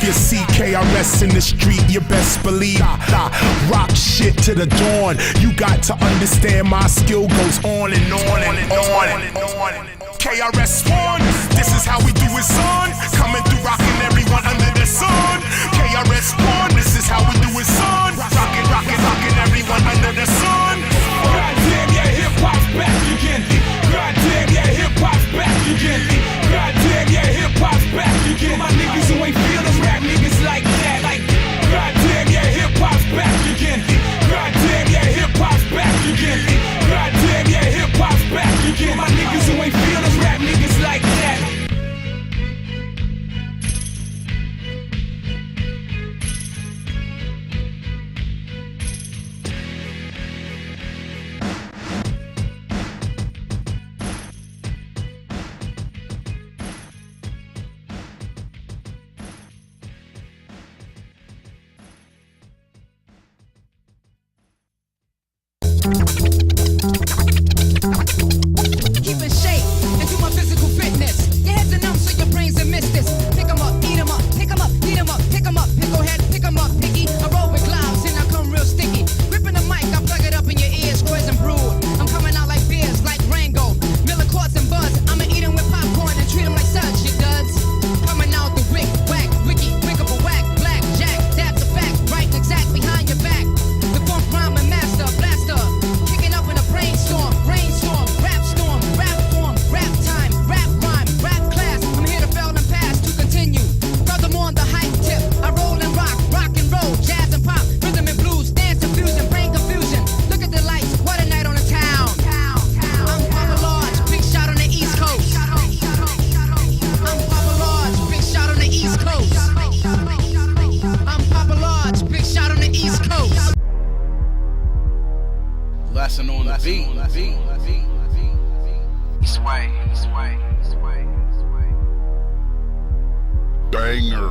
you see KRS in the street, you best believe I rock shit to the dawn. You got to understand my skill goes on and on and on and on. KRS-One, this is how we do it, son. Coming through rocking everyone under the sun. KRS-One, this is how we do it, son. Rocking, rocking, rocking everyone under the sun. Goddamn, yeah, hip-hop's back again. Goddamn, yeah, hip-hop's back again. Goddamn, yeah, hip-hop's back again. My niggas who ain't feeling rap niggas like that. Like, goddamn, yeah, hip-hop's back again. Goddamn, yeah, hip-hop's back again. Goddamn, yeah, hip-hop's back again. My niggas who ain't feeling rap niggas like that. Keep in shape and do my physical fitness. Your head's enough so your brains are missed this. Pick 'em up, eat 'em up, pick 'em up, beat 'em up, pick 'em up, pickle head, pick 'em up, picky. I roll with gloves and I come real sticky. Ripping the mic, I plug it up in your ears, Roy's and Brood. I'm coming out like beers, like Rango. Miller Quartz and Buzz. I'ma eat 'em with popcorn and treat 'em like such, you duds. Coming out the wick, whack, wiki, pick up a whack, black, jack, that's a fact, right exact behind your back. The funk rhyme and master, blaster. Kicking up in a brainstorm, rap storm, rap form, rap time, rap rhyme, rap class. I'm here to fail and pass, to continue. Furthermore, on the hype tip, I roll and rock and roll, jazz and pop, rhythm and blues, dance and fusion, brain confusion. Look at the lights, what a night on the town. I'm Papa Large, big shot on the East Coast. I'm Papa Large, big shot on the East Coast. I'm Papa Large, big shot on the East Coast. Lesson on the beat. Sway. Banger.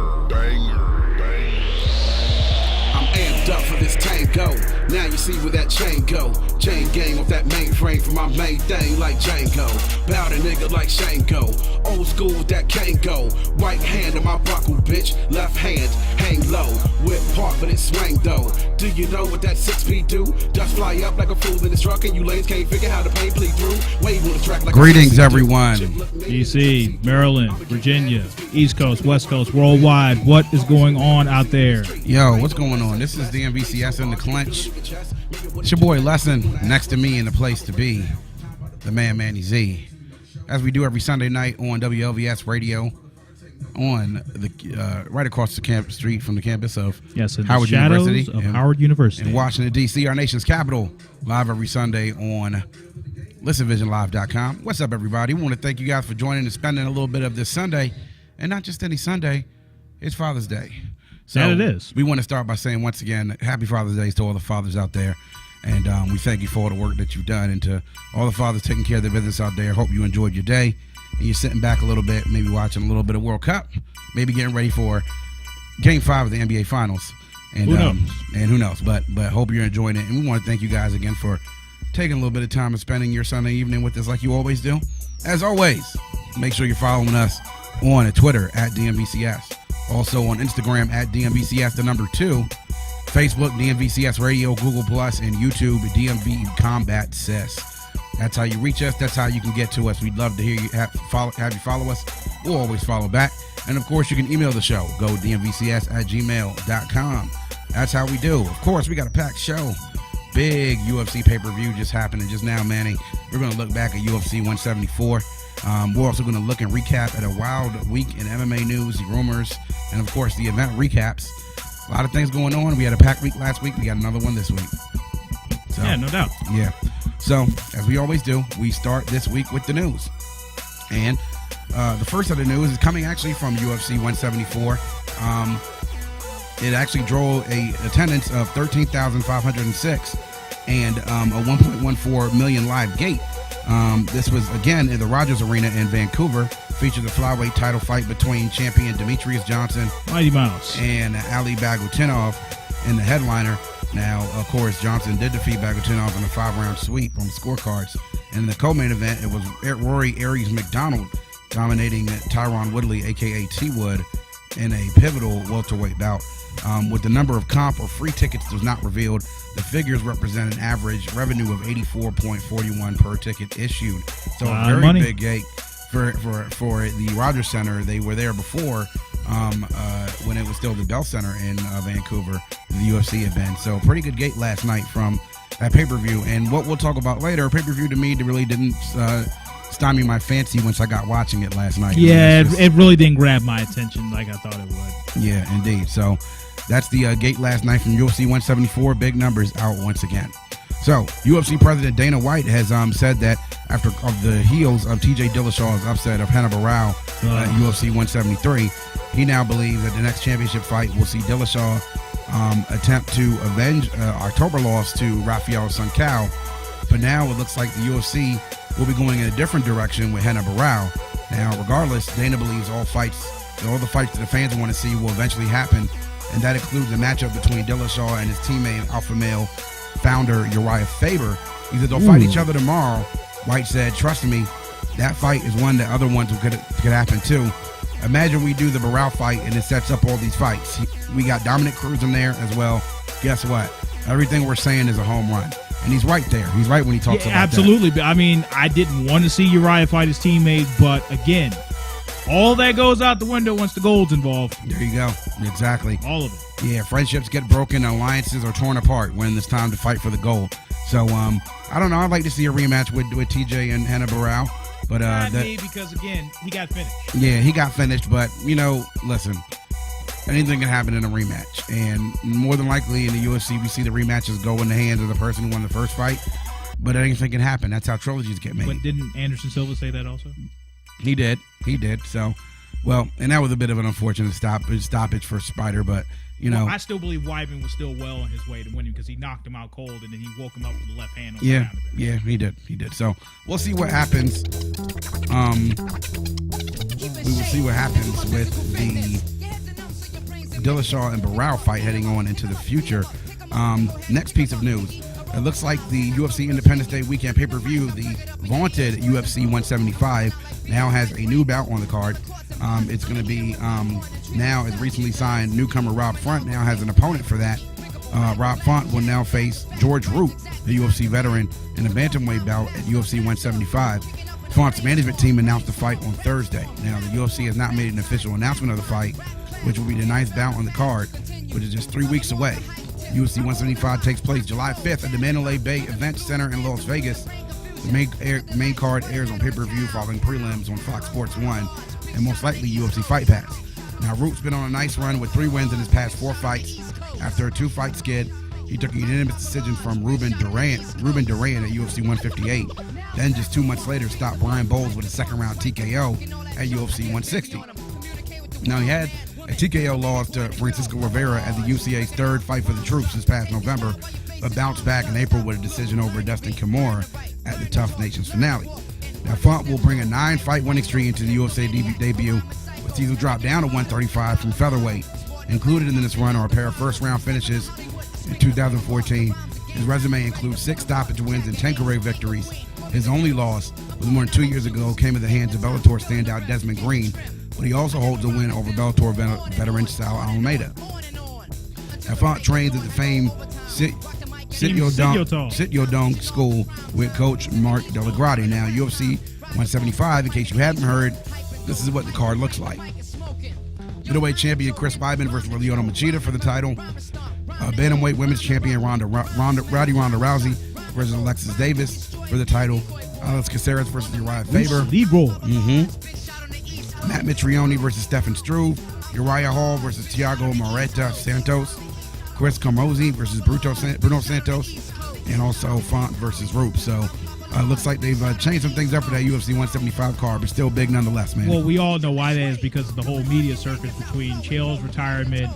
I'm amped up for this tango. Now you see where that chain go. Chain gang off that mainframe for my main thing like Django. Bout a nigga like Shango. Old school with that Kango. Right hand on my buckle, bitch. Left hand, hang low. Whip part, but it swang though. Do you know what that 6P do? Dust fly up like a fool in this truck, and you lanes can't figure how the pain bleed through. Wave on the track like Greetings, everyone. DC, Maryland, Virginia, East Coast, West Coast, worldwide. What is going on out there? Yo, what's going on? This is DMVCS in the Clinch. It's your boy Lesson, next to me in the place to be, the man Manny Z. As we do every Sunday night on WLVS radio, on the right across the campus street from the campus of Howard University of Howard University in Washington D.C., our nation's capital. Live every Sunday on ListenVisionLive.com. What's up, everybody? We want to thank you guys for joining and spending a little bit of this Sunday, and not just any Sunday. It's Father's Day. So that it is. We want to start by saying once again, happy Father's Day to all the fathers out there. And we thank you for all the work that you've done, and to all the fathers taking care of their business out there. Hope you enjoyed your day, and you're sitting back a little bit, maybe watching a little bit of World Cup, maybe getting ready for Game 5 of the NBA Finals. And who knows? But hope you're enjoying it. And we want to thank you guys again for taking a little bit of time and spending your Sunday evening with us like you always do. As always, make sure you're following us on Twitter at DMVCS. Also on Instagram at DMVCS2, Facebook, DMVCS Radio, Google Plus, and YouTube, DMV Combat Sis. That's how you reach us. That's how you can get to us. We'd love to hear you have you follow us. We'll always follow back. And, of course, you can email the show. Go dmvcs@gmail.com. That's how we do. Of course, we got a packed show. Big UFC pay-per-view just happening just now, Manny. We're going to look back at UFC 174. We're also going to look and recap at a wild week in MMA news, rumors, and, of course, the event recaps. A lot of things going on. We had a packed week last week. We got another one this week. So, yeah, no doubt. Yeah. So, as we always do, we start this week with the news. And the first of the news is coming actually from UFC 174. It actually drew a attendance of 13,506 and a 1.14 million live gate. This was, again, in the Rogers Arena in Vancouver. Featured the flyweight title fight between champion Demetrius Johnson Mighty Mouse and Ali Baguatinov in the headliner. Now, of course, Johnson did defeat Baguatinov in a 5-round sweep on the scorecards. And in the co-main event, it was Rory Aries McDonald dominating Tyron Woodley, a.k.a. T-Wood, in a pivotal welterweight bout. With the number of comp or free tickets was not revealed, the figures represent an average revenue of $84.41 per ticket issued. So a very money. big gate for the Rogers Center. They were there before when it was still the Bell Center in Vancouver, the UFC had been. So pretty good gate last night from that pay-per-view. And what we'll talk about later, pay-per-view to me really didn't stymie my fancy once I got watching it last night. Yeah, it really didn't grab my attention like I thought it would. Yeah, indeed. So that's the gate last night from UFC 174. Big numbers out once again. So UFC President Dana White has said that after the heels of TJ Dillashaw's upset of Hannah Barrow at UFC 173, he now believes that the next championship fight will see Dillashaw attempt to avenge October loss to Rafael Suncao. But now it looks like the UFC will be going in a different direction with Hannah Barrow. Now, regardless, Dana believes all the fights that the fans want to see will eventually happen, and that includes a matchup between Dillashaw and his teammate, alpha male founder Uriah Faber. He said they'll fight each other tomorrow. White said, "Trust me, that fight is one that other ones could happen too. Imagine we do the Barrow fight and it sets up all these fights. We got Dominic Cruz in there as well. Guess what? Everything we're saying is a home run." And he's right there. He's right when he talks about absolutely. But I mean, I didn't want to see Uriah fight his teammate, but again, all that goes out the window once the gold's involved. There you go. Exactly. All of it. Yeah, friendships get broken, alliances are torn apart when it's time to fight for the gold. So, I don't know. I'd like to see a rematch with TJ and Hannah Barrow. But Not me, because again, he got finished. Yeah, he got finished. But, listen, anything can happen in a rematch. And more than likely in the UFC, we see the rematches go in the hands of the person who won the first fight. But anything can happen. That's how trilogies get made. But didn't Anderson Silva say that also? He did. So, well, and that was a bit of an unfortunate stoppage for Spider, but, Well, I still believe Weidman was still well on his way to winning because he knocked him out cold and then he woke him up with the left hand on the ground a bit. Yeah, he did. So, we'll see what happens. We will see what happens with the Dillashaw and Barrow fight heading on into the future. Next piece of news. It looks like the UFC Independence Day weekend pay-per-view, the vaunted UFC 175, now has a new bout on the card. It's going to be, now as recently signed, newcomer Rob Font now has an opponent for that. Rob Font will now face George Root, the UFC veteran, in a bantamweight bout at UFC 175. Font's management team announced the fight on Thursday. Now, the UFC has not made an official announcement of the fight, which will be the ninth bout on the card, which is just 3 weeks away. UFC 175 takes place July 5th at the Mandalay Bay Event Center in Las Vegas. The main card airs on pay-per-view following prelims on Fox Sports 1 and most likely UFC Fight Pass. Now, Root's been on a nice run with 3 wins in his past 4 fights. After a 2-fight skid, he took a unanimous decision from Ruben Duran at UFC 158. Then just 2 months later, stopped Brian Bowles with a second-round TKO at UFC 160. Now, he had a TKO loss to Francisco Rivera at the UCA's 3rd Fight for the Troops this past November, but bounced back in April with a decision over Dustin Kimura at the Tough Nations finale. Now, Font will bring a 9-fight winning streak into the UFC debut, with Diesel dropped down to 135 from featherweight. Included in this run are a pair of first-round finishes in 2014. His resume includes 6 stoppage wins and 10 career victories. His only loss was more than 2 years ago, came at the hands of Bellator standout Desmond Green, but he also holds a win over Bellator veteran Sal Almeida. Now, Font trains at the famed Sit Your Dong School with coach Mark Delagrati. Now, UFC 175, in case you haven't heard, this is what the card looks like. Middleweight champion Chris Weidman versus Lyoto Machida for the title. Bantamweight women's champion Ronda Rousey versus Alexis Davis for the title. Alex Caceres versus Uriah Faber. Matt Mitrione versus Stephen Struve. Uriah Hall versus Thiago Moreta Santos. Chris Camozzi versus Bruno Santos. And also Font versus Roop. So, looks like they've changed some things up for that UFC 175 card, but still big nonetheless, man. Well, we all know why that is, because of the whole media circus between Chael's retirement,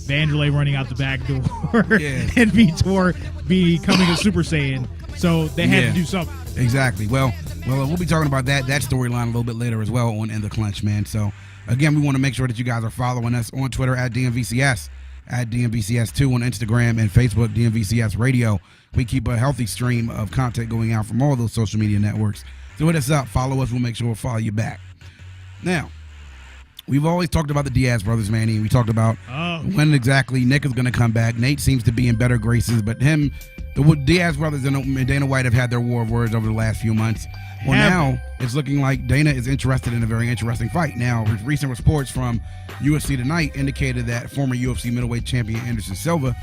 Vanderlei running out the back door, and Vitor becoming a Super Saiyan. So they had to do something. Exactly. Well, we'll be talking about that storyline a little bit later as well on In the Clinch, man. So, again, we want to make sure that you guys are following us on Twitter at DMVCS, at DMVCS2 on Instagram and Facebook, DMVCS Radio. We keep a healthy stream of content going out from all those social media networks. So hit us up, follow us, we'll make sure we'll follow you back. Now, We've always talked about the Diaz brothers, Manny. We talked about when exactly Nick is going to come back. Nate seems to be in better graces, but the Diaz brothers and Dana White have had their war of words over the last few months. Well, now it's looking like Dana is interested in a very interesting fight. Now, recent reports from UFC Tonight indicated that former UFC middleweight champion Anderson Silva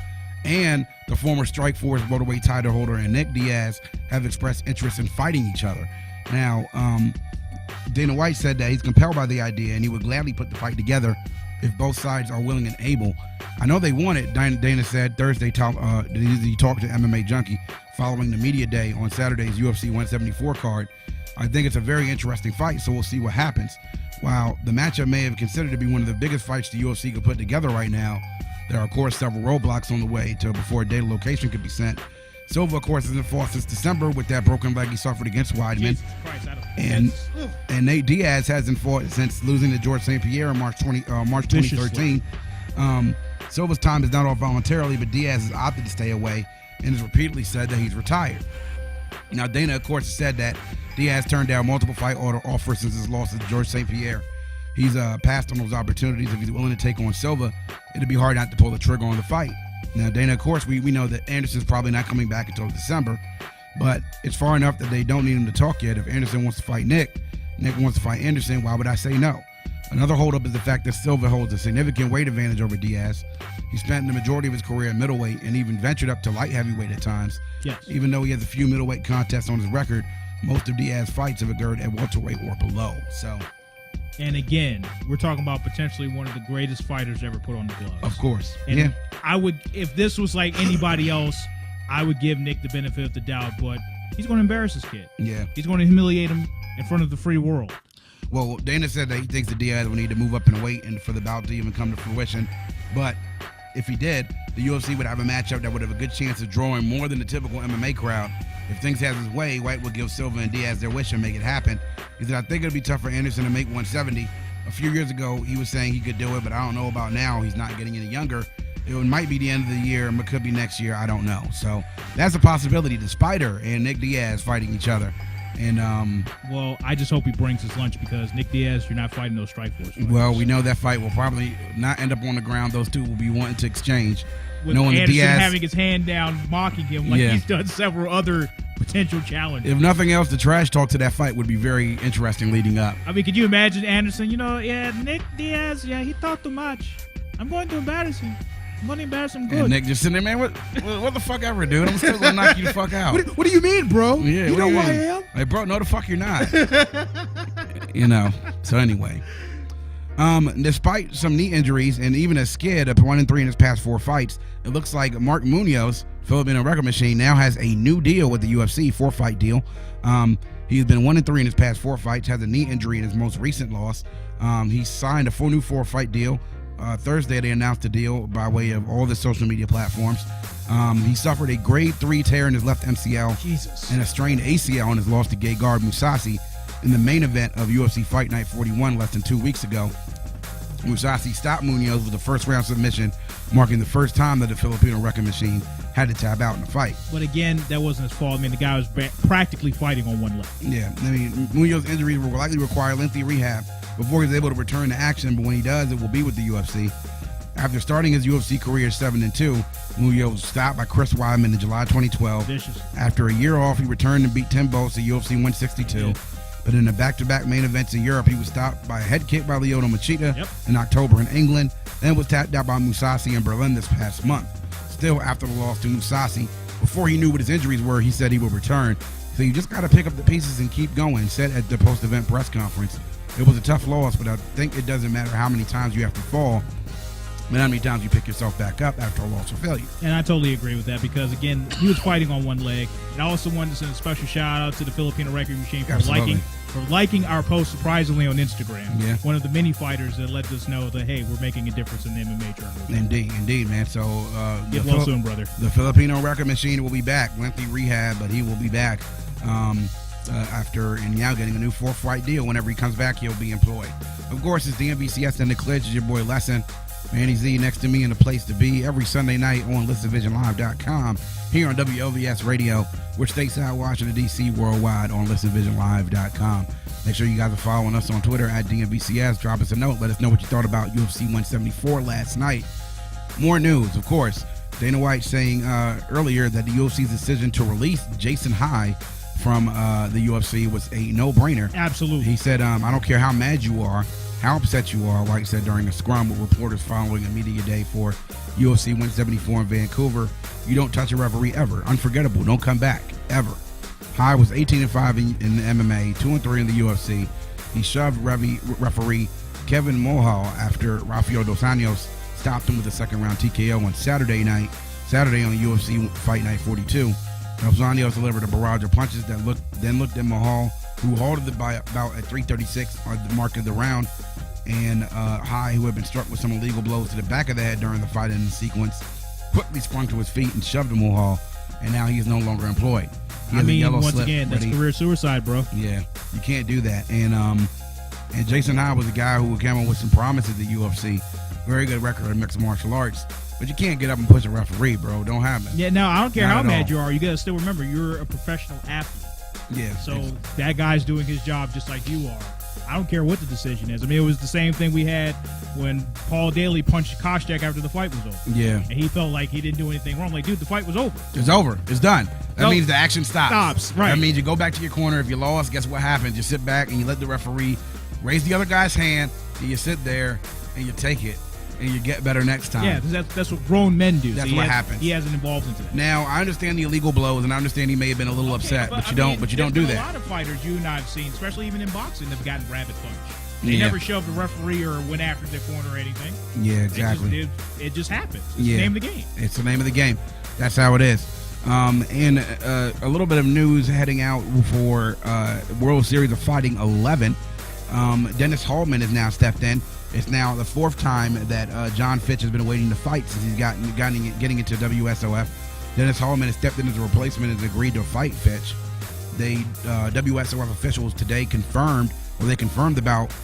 and the former Strikeforce welterweight title holder and Nick Diaz have expressed interest in fighting each other. Now, Dana White said that he's compelled by the idea and he would gladly put the fight together if both sides are willing and able. I know they want it. Dana said Thursday he talked to MMA Junkie following the media day on Saturday's UFC 174 card. I think it's a very interesting fight, so we'll see what happens. While the matchup may have considered to be one of the biggest fights the UFC could put together right now, there are, of course, several roadblocks on the way before a date or location could be sent. Silva, of course, hasn't fought since December with that broken leg he suffered against Weidman. And Nate Diaz hasn't fought since losing to George St. Pierre in March 2013. Silva's time is not off voluntarily, but Diaz has opted to stay away and has repeatedly said that he's retired. Now, Dana, of course, has said that Diaz turned down multiple fight offers since his loss to George St. Pierre. He's passed on those opportunities. If he's willing to take on Silva, it'd be hard not to pull the trigger on the fight. Now, Dana, of course, we know that Anderson's probably not coming back until December, but it's far enough that they don't need him to talk yet. If Anderson wants to fight Nick wants to fight Anderson, why would I say no? Another holdup is the fact that Silva holds a significant weight advantage over Diaz. He spent the majority of his career at middleweight and even ventured up to light heavyweight at times. Yes. Even though he has a few middleweight contests on his record, most of Diaz's fights have occurred at welterweight or below. And again, we're talking about potentially one of the greatest fighters ever put on the gloves. Of course. And yeah. I would, if this was like anybody else, I would give Nick the benefit of the doubt, but he's going to embarrass this kid. Yeah. He's going to humiliate him in front of the free world. Well, Dana said that he thinks that Diaz will need to move up in weight and for the bout to even come to fruition. But if he did, the UFC would have a matchup that would have a good chance of drawing more than the typical MMA crowd. If things have his way, White will give Silva and Diaz their wish and make it happen. He said, I think it'll be tough for Anderson to make 170. A few years ago, he was saying he could do it, but I don't know about now. He's not getting any younger. It might be the end of the year. It could be next year. I don't know. So that's a possibility. The Spider and Nick Diaz fighting each other. And well, I just hope he brings his lunch because Nick Diaz, you're not fighting those Strikeforce. Well, we know that fight will probably not end up on the ground. Those two will be wanting to exchange. With knowing Anderson Diaz having his hand down, mocking him like he's done several other potential challenges. If nothing else, the trash talk to that fight would be very interesting leading up. I mean, could you imagine Anderson? Nick Diaz, he thought too much. I'm going to embarrass him. I'm going to embarrass him good. And Nick just sitting there, man, what the fuck ever, dude? I'm still going to knock you the fuck out. What do you mean, bro? Yeah, you know who I am? Like, bro, no the fuck you're not. So anyway. Despite some knee injuries and even a skid of 1-3 in his past 4 fights, it looks like Mark Munoz, Filipino record machine, now has a new deal with the UFC, 4-fight deal. He's been 1-3 in his past 4 fights, has a knee injury in his most recent loss. He signed a full new 4-fight deal. Thursday, they announced the deal by way of all the social media platforms. He suffered a grade 3 tear in his left MCL and a strained ACL in his loss to Gegard Mousasi in the main event of UFC Fight Night 41 less than 2 weeks ago. Mousasi stopped Munoz with a first-round submission, marking the first time that the Filipino record machine had to tap out in the fight. But again, that wasn't his fault. I mean, the guy was practically fighting on one leg. Yeah, I mean, Munoz's injuries will likely require lengthy rehab before he's able to return to action, but when he does, it will be with the UFC. After starting his UFC career 7-2, Munoz was stopped by Chris Weidman in July 2012. Vicious. After a year off, he returned and beat Tim Bosz at UFC 162. Yeah. But in the back-to-back main events in Europe, he was stopped by a head kick by Lyoto Machida in October in England, then was tapped out by Mousasi in Berlin this past month. Still, after the loss to Mousasi, before he knew what his injuries were, he said he would return. So you just got to pick up the pieces and keep going, said at the post-event press conference. It was a tough loss, but I think it doesn't matter how many times you have to fall, but how many times you pick yourself back up after a loss or failure. And I totally agree with that because, again, he was fighting on one leg. And I also wanted to send a special shout-out to the Filipino record machine for liking our post, surprisingly, on Instagram. Yeah. One of the many fighters that let us know that, hey, we're making a difference in the MMA journalism. Indeed, man. So get well soon, brother. The Filipino record machine will be back. Lengthy rehab, but he will be back. and now getting a new 4th fight deal. Whenever he comes back, he'll be employed. Of course, it's DMVCS and the Clinch. Is your boy Lesson. Manny Z next to me in the place to be every Sunday night on ListenVisionLive.com, here on WLVS Radio, which stateside Washington, D.C., worldwide on ListenVisionLive.com. Make sure you guys are following us on Twitter at DMVCS. Drop us a note. Let us know what you thought about UFC 174 last night. More news, of course. Dana White saying earlier that the UFC's decision to release Jason High from the UFC was a no-brainer. Absolutely. He said, I don't care how mad you are, how upset you are, White said during a scrum with reporters following a media day for UFC 174 in Vancouver. You don't touch a referee ever. Unforgettable. Don't come back. Ever. High was 18-5 in the MMA, 2-3 in the UFC. He shoved referee Kevin Mulhall after Rafael Dos Anjos stopped him with a second-round TKO on Saturday on UFC Fight Night 42. Dos Anjos delivered a barrage of punches that looked at Mulhall, who halted the bout at 3:36 on the mark of the round, and High, who had been struck with some illegal blows to the back of the head during the fight in the sequence, quickly sprung to his feet and shoved Mulhall, and now he is no longer employed. Once again, that's career suicide, bro. Yeah, you can't do that. And Jason High was a guy who came up with some promises at the UFC. Very good record in mixed martial arts. But you can't get up and push a referee, bro. Don't happen. Yeah, no, I don't care how mad you are. You got to still remember, you're a professional athlete. Yeah. So that guy's doing his job just like you are. I don't care what the decision is. I mean, it was the same thing we had when Paul Daly punched Koscheck after the fight was over. Yeah. And he felt like he didn't do anything wrong. Like, dude, the fight was over. It's over. It's done. That means the action stops. Stops, right. That means you go back to your corner. If you lost, guess what happens? You sit back and you let the referee raise the other guy's hand, and you sit there and you take it, and you get better next time. Yeah, that's what grown men do. That's what happens. He hasn't evolved into that. Now, I understand the illegal blows, and I understand he may have been a little upset, but you don't do that. A lot of fighters you and I have seen, especially even in boxing, have gotten rabbit punched. They never shoved the referee or went after the corner or anything. Yeah, exactly. It just happens. It's the name of the game. It's the name of the game. That's how it is. And a little bit of news heading out for World Series of Fighting 11. Dennis Hallman has now stepped in. It's now the 4th time that John Fitch has been waiting to fight since he's getting into WSOF. Dennis Hallman has stepped in as a replacement and has agreed to fight Fitch. WSOF officials today confirmed the bout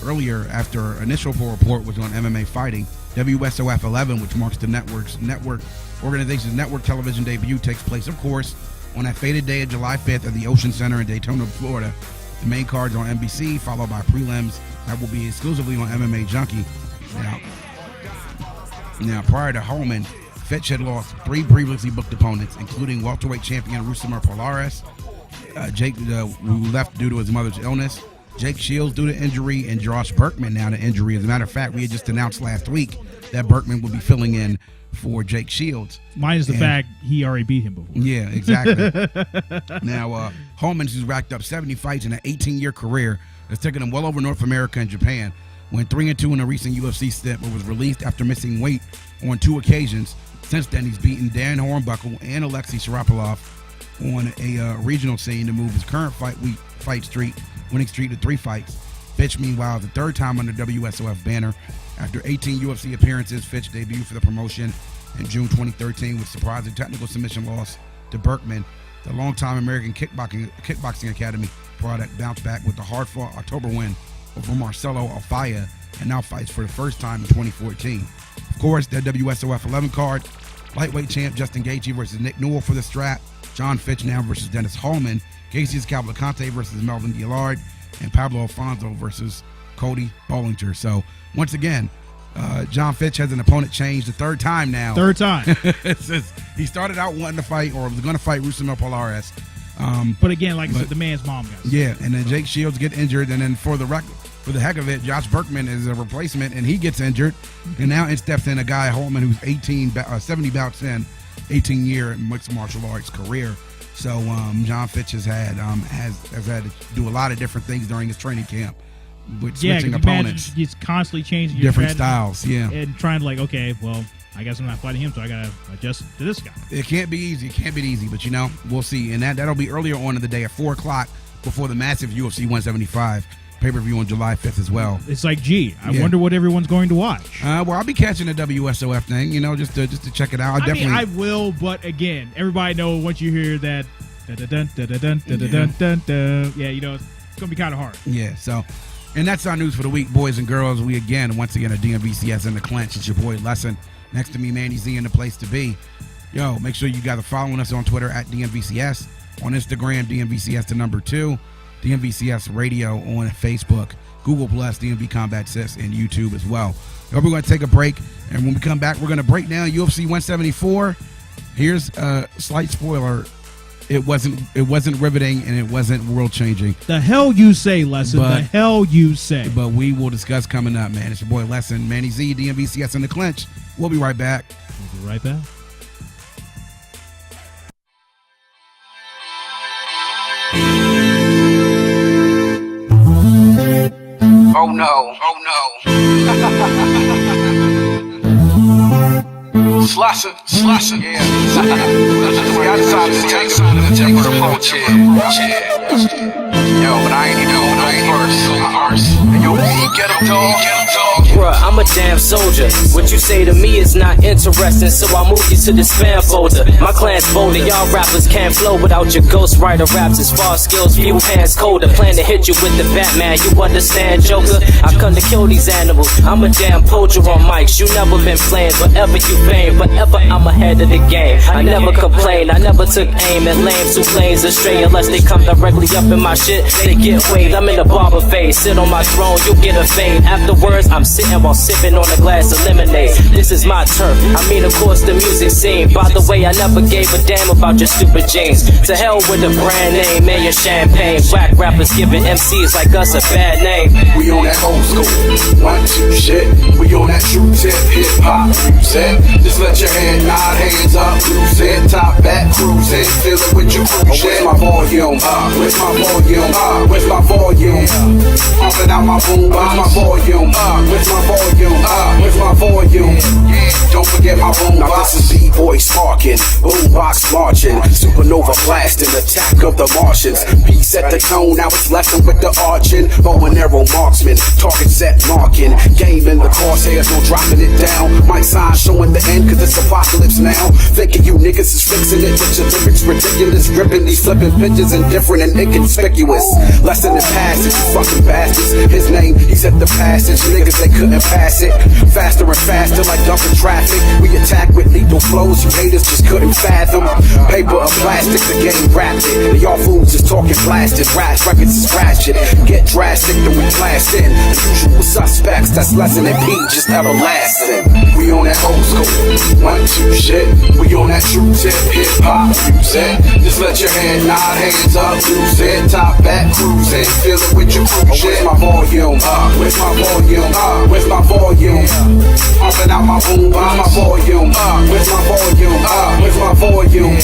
earlier after initial report was on MMA Fighting. WSOF 11, which marks the network organization's network television debut, takes place, of course, on that fated day of July 5th at the Ocean Center in Daytona, Florida. The main card's on NBC, followed by prelims that will be exclusively on MMA Junkie. Now, prior to Hallman, Fitch had lost 3 previously booked opponents, including welterweight champion Rusimir Polaris, Jake, who left due to his mother's illness, Jake Shields due to injury, and Josh Berkman now to injury. As a matter of fact, we had just announced last week that Berkman will be filling in for Jake Shields. Minus the fact he already beat him before. Yeah, exactly. Now, Hallman, who's racked up 70 fights in an 18-year career, has taken him well over North America and Japan. Went 3-2 in a recent UFC stint, but was released after missing weight on 2 occasions. Since then, he's beaten Dan Hornbuckle and Alexei Sharapov on a regional scene to move his current winning streak to 3 fights. Fitch, meanwhile, the 3rd time under WSOF banner. After 18 UFC appearances, Fitch debuted for the promotion in June 2013 with surprising technical submission loss to Berkman. The longtime American Kickboxing Academy product bounced back with the hard-fought October win over Marcelo Alfaya, and now fights for the first time in 2014. Of course, the WSOF 11 card, lightweight champ Justin Gaethje versus Nick Newell for the strap, John Fitch now versus Dennis Hallman, Gaethje's Cavalcante versus Melvin Gillard, and Pablo Alfonso versus Cody Bollinger. So, once again, John Fitch has an opponent change the 3rd time now. 3rd time. He started out wanting to fight, or was going to fight Rusimir Polaris. But again, like I said, the man's mom got sick. Yeah, and then Jake Shields get injured, and then for the heck of it, Josh Berkman is a replacement, and he gets injured. And now in steps in a guy, Hallman, who's 70 bouts in, 18-year mixed martial arts career. So John Fitch has had to do a lot of different things during his training camp with switching opponents. He's constantly changing your different styles, yeah, and trying to okay, well, I guess I'm not fighting him, so I gotta adjust to this guy. It can't be easy. But we'll see. And that'll be earlier on in the day at 4:00 before the massive UFC 175 pay-per-view on July 5th as well. It's like, I wonder what everyone's going to watch. Well, I'll be catching the WSOF thing, just to check it out. I will, but again, everybody knows once you hear that Dun, dun, dun, dun, dun, dun, dun, dun. Yeah, you know, it's going to be kind of hard. Yeah, so, and that's our news for the week, boys and girls. We once again, at DMVCS in the Clinch. It's your boy Lesson. Next to me, Manny Z, in the place to be. Yo, make sure you guys are following us on Twitter at DMVCS, on Instagram, DMVCS the number 2, DMVCS Radio on Facebook, Google Plus, DMV Combat Sys, and YouTube as well. We're going to take a break, and when we come back, we're going to break down UFC 174. Here's a slight spoiler. It wasn't riveting, and it wasn't world-changing. The hell you say, Lesson. The hell you say. But we will discuss coming up, man. It's your boy Lesson, Manny Z, DMVCS in the Clinch. We'll be right back. We'll be right back. Oh no, Slasher, yeah. I decided to take the approach here. Yo, but I ain't even going first. Yo, get him, dog. Bruh, I'm a damn soldier. What you say to me is not interesting, so I move you to the spam folder. My clan's bolder, y'all rappers can't flow without your ghostwriter raps. As far as skills, few hands colder. Plan to hit you with the Batman, you understand, Joker? I come to kill these animals. I'm a damn poacher on mics. You never been playing, forever you fame. Forever I'm ahead of the game. I never complain, I never took aim at lames who planes astray. Unless they come directly up in my shit, they get weighed. I'm in the barber phase, sit on my throne, you get a fade. Afterwards, I'm sitting while sipping on a glass of lemonade. This is my turf, I mean of course the music scene. By the way, I never gave a damn about your stupid jeans. To hell with the brand name and your champagne. Whack rappers giving MCs like us a bad name. We on that old school 1-2 shit. We on that true tip hip hop music. Just let your head nod, hands up, lose it, top back, cruising, feel it with your crew shit. Where's my volume? Where's my volume? Where's my volume? Pumping out my boom, where's my volume? Where's my volume? Where's my volume? Don't forget my boom. Now this is B-boy sparking, boombox marching, supernova blasting, attack of the Martians. Peace at the tone, now it's lesson with the arching. Bow and arrow marksman, target set marking. Game in the crosshairs, no dropping it down. My sign showing the end, cause it's apocalypse now. Thinking you niggas is fixing it, but your lyrics ridiculous. Gripping these flipping pictures, indifferent and inconspicuous. Lesson in passage, you fucking bastards. His name, he set the passage. Niggas, they couldn't pass it. Faster and faster, like dumping traffic. We attack with lethal flows, you haters just couldn't fathom. Paper or plastic, the game wrapped it. Y'all fools just talking blasted. Rash records is ratchet. Get drastic, then we blast in. The usual suspects, that's Lesson and P, just everlasting. We on that old school 1-2 shit. We on that true tip hip hop music. Just let your head nod, hands up, lose it, top back, cruising, feel it with your crew shit. Where's my volume? Where's my volume? Where's my volume? Pumping out my boom, where's my volume? Where's my volume? Where's my volume?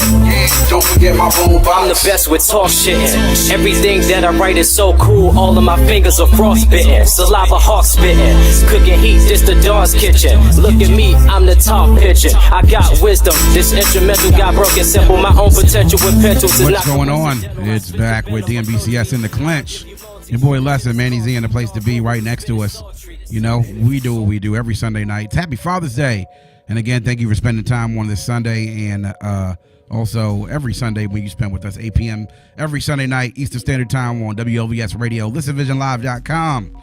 Don't forget my boom. I'm the best with talk shitting. Everything that I write is so cool. All of my fingers are frostbitten. Saliva hawk spitting. Cooking heat, this the Dawn's kitchen. Look at me, I'm the top pitcher. I got wisdom. This instrumental got broken simple. My own potential with pencils is What's going on? It's back with DMVCS in the Clinch. Your boy Lesson, Manny Z, in the place to be right next to us. You know, we do what we do every Sunday night. It's Happy Father's Day. And again, thank you for spending time on this Sunday, and also every Sunday when you spend with us, 8 p.m. every Sunday night, Eastern Standard Time on WLVS Radio, ListenVisionLive.com.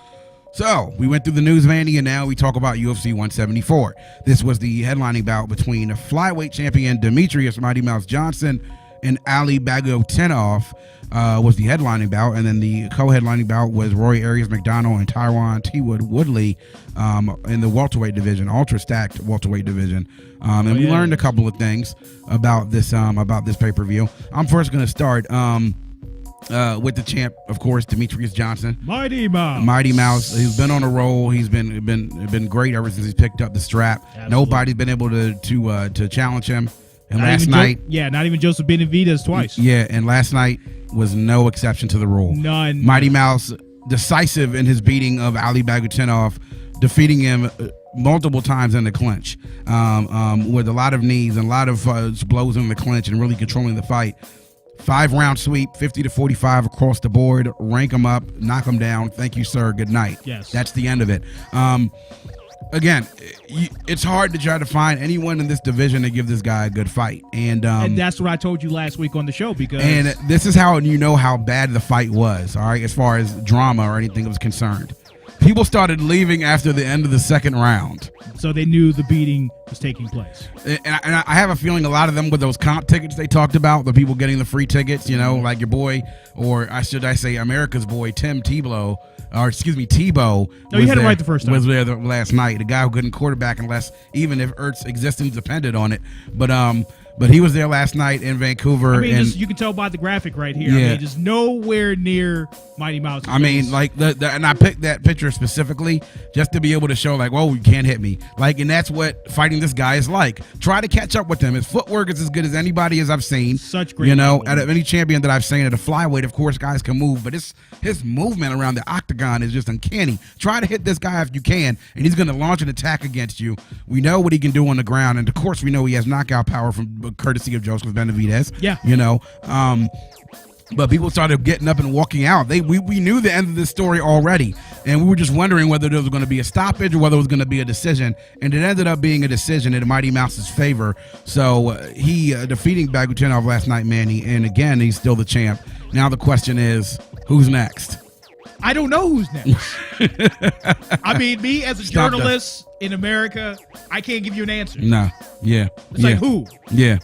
So, we went through the news, Manny, and now we talk about UFC 174. This was the headlining bout between flyweight champion Demetrius Mighty Mouse Johnson and Ali Bagotinov. Was the headlining bout, and then the co-headlining bout was Roy Arias McDonald and Tyron T. Woodley in the welterweight division, ultra stacked welterweight division. And we learned a couple of things about this pay-per-view. I'm first going to start with the champ, of course, Demetrius Johnson, Mighty Mouse. He's been on a roll. He's been great ever since he's picked up the strap. Absolutely. Nobody's been able to challenge him. And last night, not even Joseph Benavidez twice. Yeah, and last night was no exception to the rule. None. Mighty Mouse, decisive in his beating of Ali Bagotinov, defeating him multiple times in the clinch, with a lot of knees and a lot of blows in the clinch and really controlling the fight. 5-round sweep, 50-45 across the board. Rank him up, knock him down. Thank you, sir. Good night. Yes. That's the end of it. again, it's hard to try to find anyone in this division to give this guy a good fight, and that's what I told you last week on the show. Because this is how you know how bad the fight was. All right, as far as drama or anything was concerned, people started leaving after the end of the second round. So they knew the beating was taking place. And I have a feeling a lot of them with those comp tickets they talked about, the people getting the free tickets, like your boy, or I say America's boy, Tebow. No, you had it right the first time. Was there last night. The guy who couldn't quarterback unless even if Ertz's existence depended on it. But he was there last night in Vancouver. I mean, you can tell by the graphic right here. Yeah. I mean, just nowhere near Mighty Mouse. I mean, like and I picked that picture specifically just to be able to show, like, whoa, you can't hit me. Like, and that's what fighting this guy is like. Try to catch up with him. His footwork is as good as anybody as I've seen. Such great. Out of any champion that I've seen at a flyweight, of course, guys can move, but his movement around the octagon is just uncanny. Try to hit this guy if you can, and he's going to launch an attack against you. We know what he can do on the ground, and of course, we know he has knockout power from courtesy of Joseph Benavidez. Yeah. But people started getting up and walking out. We knew the end of this story already, and we were just wondering whether there was going to be a stoppage or whether it was going to be a decision, and it ended up being a decision in Mighty Mouse's favor. So he defeating Baguatinov last night, Manny, and again, he's still the champ. Now the question is, who's next? I don't know who's next. I mean, me as a journalist in America, I can't give you an answer. No. Yeah. It's like who? Yeah.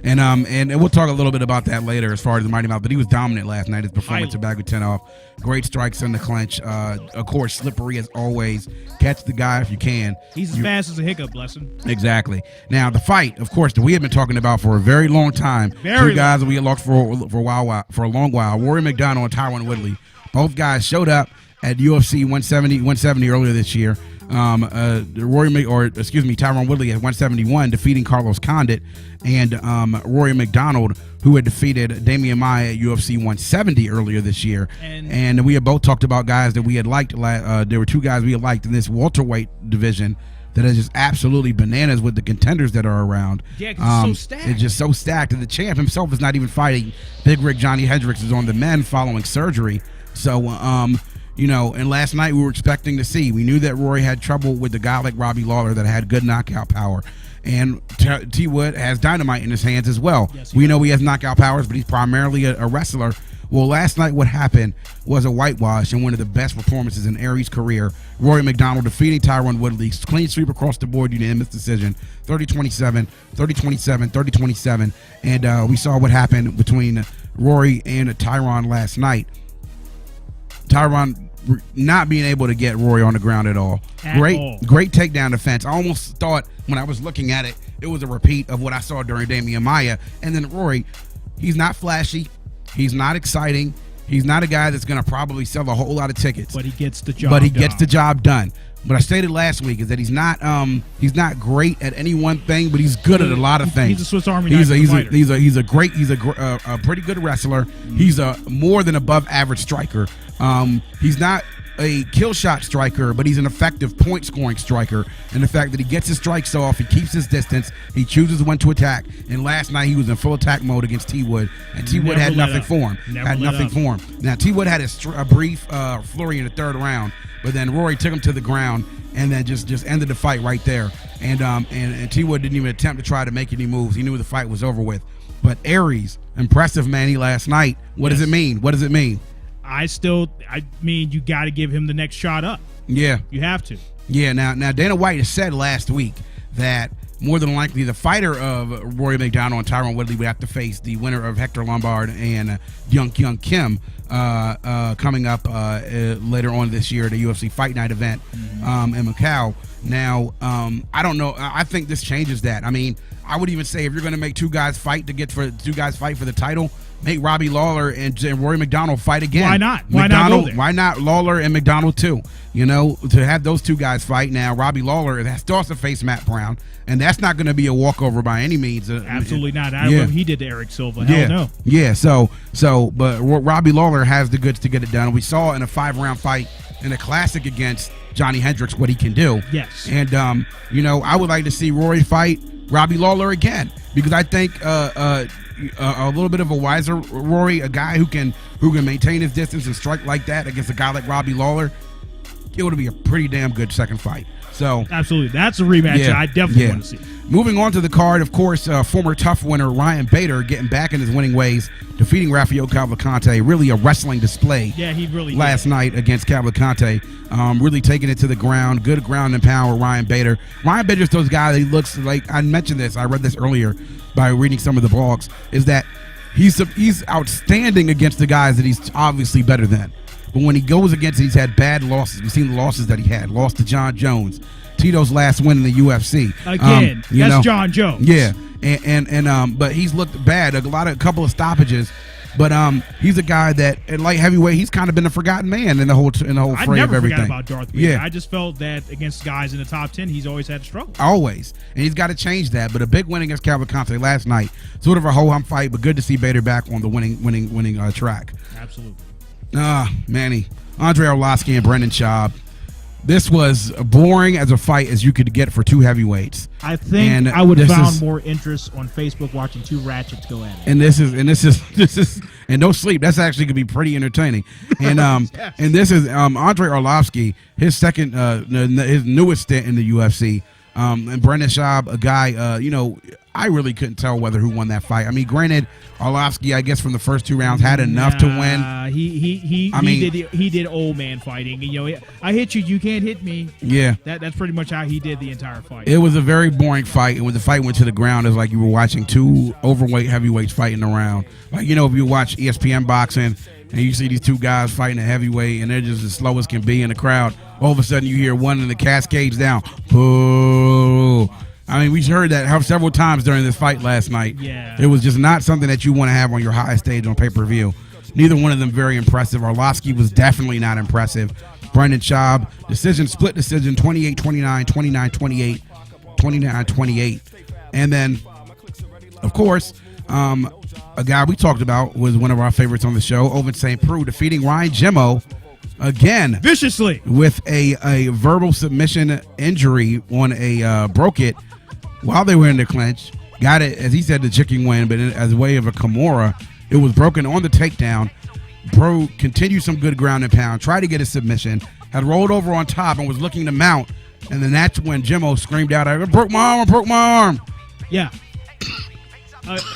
And we'll talk a little bit about that later as far as the Mighty Mouse, but he was dominant last night. His performance of Baguatinov, great strikes in the clinch. Of course, slippery as always. Catch the guy if you can. He's as fast as a hiccup, bless him. Exactly. Now, the fight, of course, that we have been talking about for a very long time. Two guys that we had locked for a long while. Rory McDonald and Tyron Woodley. Both guys showed up at UFC 170 earlier this year. Tyron Woodley at 171, defeating Carlos Condit, and Rory McDonald, who had defeated Damian Maia at UFC 170 earlier this year. And we had both talked about guys that we had liked. There were two guys we had liked in this welterweight division that is just absolutely bananas with the contenders that are around. Yeah, because it's so stacked. It's just so stacked, and the champ himself is not even fighting. Big Rig Johnny Hendricks is on the men following surgery. So, and last night we were expecting to see. We knew that Rory had trouble with a guy like Robbie Lawler that had good knockout power. And T. Wood has dynamite in his hands as well. Yes, we know he has knockout powers, but he's primarily a wrestler. Well, last night what happened was a whitewash and one of the best performances in Aries' career. Rory McDonald defeating Tyron Woodley. Clean sweep across the board, unanimous decision. 30-27, 30-27, 30-27. And we saw what happened between Rory and Tyron last night. Tyron not being able to get Rory on the ground at all. Great takedown defense. I almost thought when I was looking at it, it was a repeat of what I saw during Damian Maia. And then Rory, he's not flashy. He's not exciting. He's not a guy that's going to probably sell a whole lot of tickets. But he gets the job done. What I stated last week is that he's not great at any one thing, but he's good at a lot of things. He's a Swiss Army knife fighter. He's a pretty good wrestler. He's a more than above average striker. He's not a kill shot striker, but he's an effective point scoring striker. And the fact that he gets his strikes off, he keeps his distance, he chooses when to attack. And last night he was in full attack mode against T. Wood, and T. Wood had nothing for him. Now T. Wood had a brief flurry in the third round, but then Rory took him to the ground and then just ended the fight right there. And T. Wood didn't even attempt to try to make any moves. He knew the fight was over with. But Aries, impressive, Manny, last night. What does it mean? What does it mean? I mean, you got to give him the next shot up. Yeah. You have to. Yeah, now Dana White has said last week that more than likely the fighter of Rory McDonald and Tyron Woodley would have to face the winner of Hector Lombard and Young Kim coming up later on this year at the UFC Fight Night event in Macau. Now, I don't know. I think this changes that. I mean, I would even say if you're going to make two guys fight for the title, make Robbie Lawler and Rory McDonald fight again. Why not? Why not Lawler and McDonald too? To have those two guys fight. Now, Robbie Lawler has to also face Matt Brown, and that's not going to be a walkover by any means. Absolutely not. I don't know what he did to Eric Silva. Hell no. Yeah. But Robbie Lawler has the goods to get it done. We saw in a 5-round fight in a classic against Johnny Hendricks what he can do. Yes. And I would like to see Rory fight Robbie Lawler again, because I think a little bit of a wiser Rory, a guy who can maintain his distance and strike like that against a guy like Robbie Lawler, it would be a pretty damn good second fight. So absolutely, that's a rematch I definitely want to see. Moving on to the card, of course, former Tough winner Ryan Bader getting back in his winning ways, defeating Rafael Cavalcante. Really a wrestling display. Yeah, he really last did. night against Cavalcante. Really taking it to the ground. Good ground and pound with Ryan Bader. Ryan Bader's those guys. He looks like, I mentioned this. I read this earlier by reading some of the blogs. Is that he's outstanding against the guys that he's obviously better than. But when he goes against, he's had bad losses. We've seen the losses that he had. Lost to John Jones. Tito's last win in the UFC. Again, that's John Jones. Yeah, and but he's looked bad. A couple of stoppages, but he's a guy that at light heavyweight he's kind of been a forgotten man in the whole fray of everything. I never forgot about Darth Vader. Yeah, I just felt that against guys in the top 10, he's always had to struggle. Always, and he's got to change that. But a big win against Cavalcante last night, sort of a ho-hum fight, but good to see Bader back on the winning track. Absolutely. Manny, Andre Arlovski and Brendan Schaub. This was boring as a fight as you could get for two heavyweights. I think I would have found more interest on Facebook watching two ratchets go at it. And this is and no sleep. That's actually gonna be pretty entertaining. And yes. And this is Andre Arlovski, his second his newest stint in the UFC. And Brendan Schaub, a guy, I really couldn't tell who won that fight. I mean, granted, Arlovski, I guess from the first two rounds had enough to win. He did old man fighting. I hit you, you can't hit me. Yeah, that's pretty much how he did the entire fight. It was a very boring fight, and when the fight went to the ground, it was like you were watching two overweight heavyweights fighting around. Like if you watch ESPN boxing and you see these two guys fighting a heavyweight, and they're just as slow as can be in the crowd. All of a sudden, you hear one in the cascades down. Boo. I mean, we heard that several times during this fight last night. Yeah. It was just not something that you want to have on your highest stage on pay-per-view. Neither one of them very impressive. Arlovski was definitely not impressive. Brendan Schaub, split decision, 28-29, 29-28, 29-28. And then, of course, a guy we talked about was one of our favorites on the show, Ovince St. Preux, defeating Ryan Jimmo again viciously with a verbal submission injury on a broke it while they were in the clinch. Got it, as he said, the chicken win, but as a way of a Kimura. It was broken on the takedown. Bro continued some good ground and pound, tried to get a submission, had rolled over on top and was looking to mount, and then that's when Jimmo screamed out, I broke my arm. Yeah.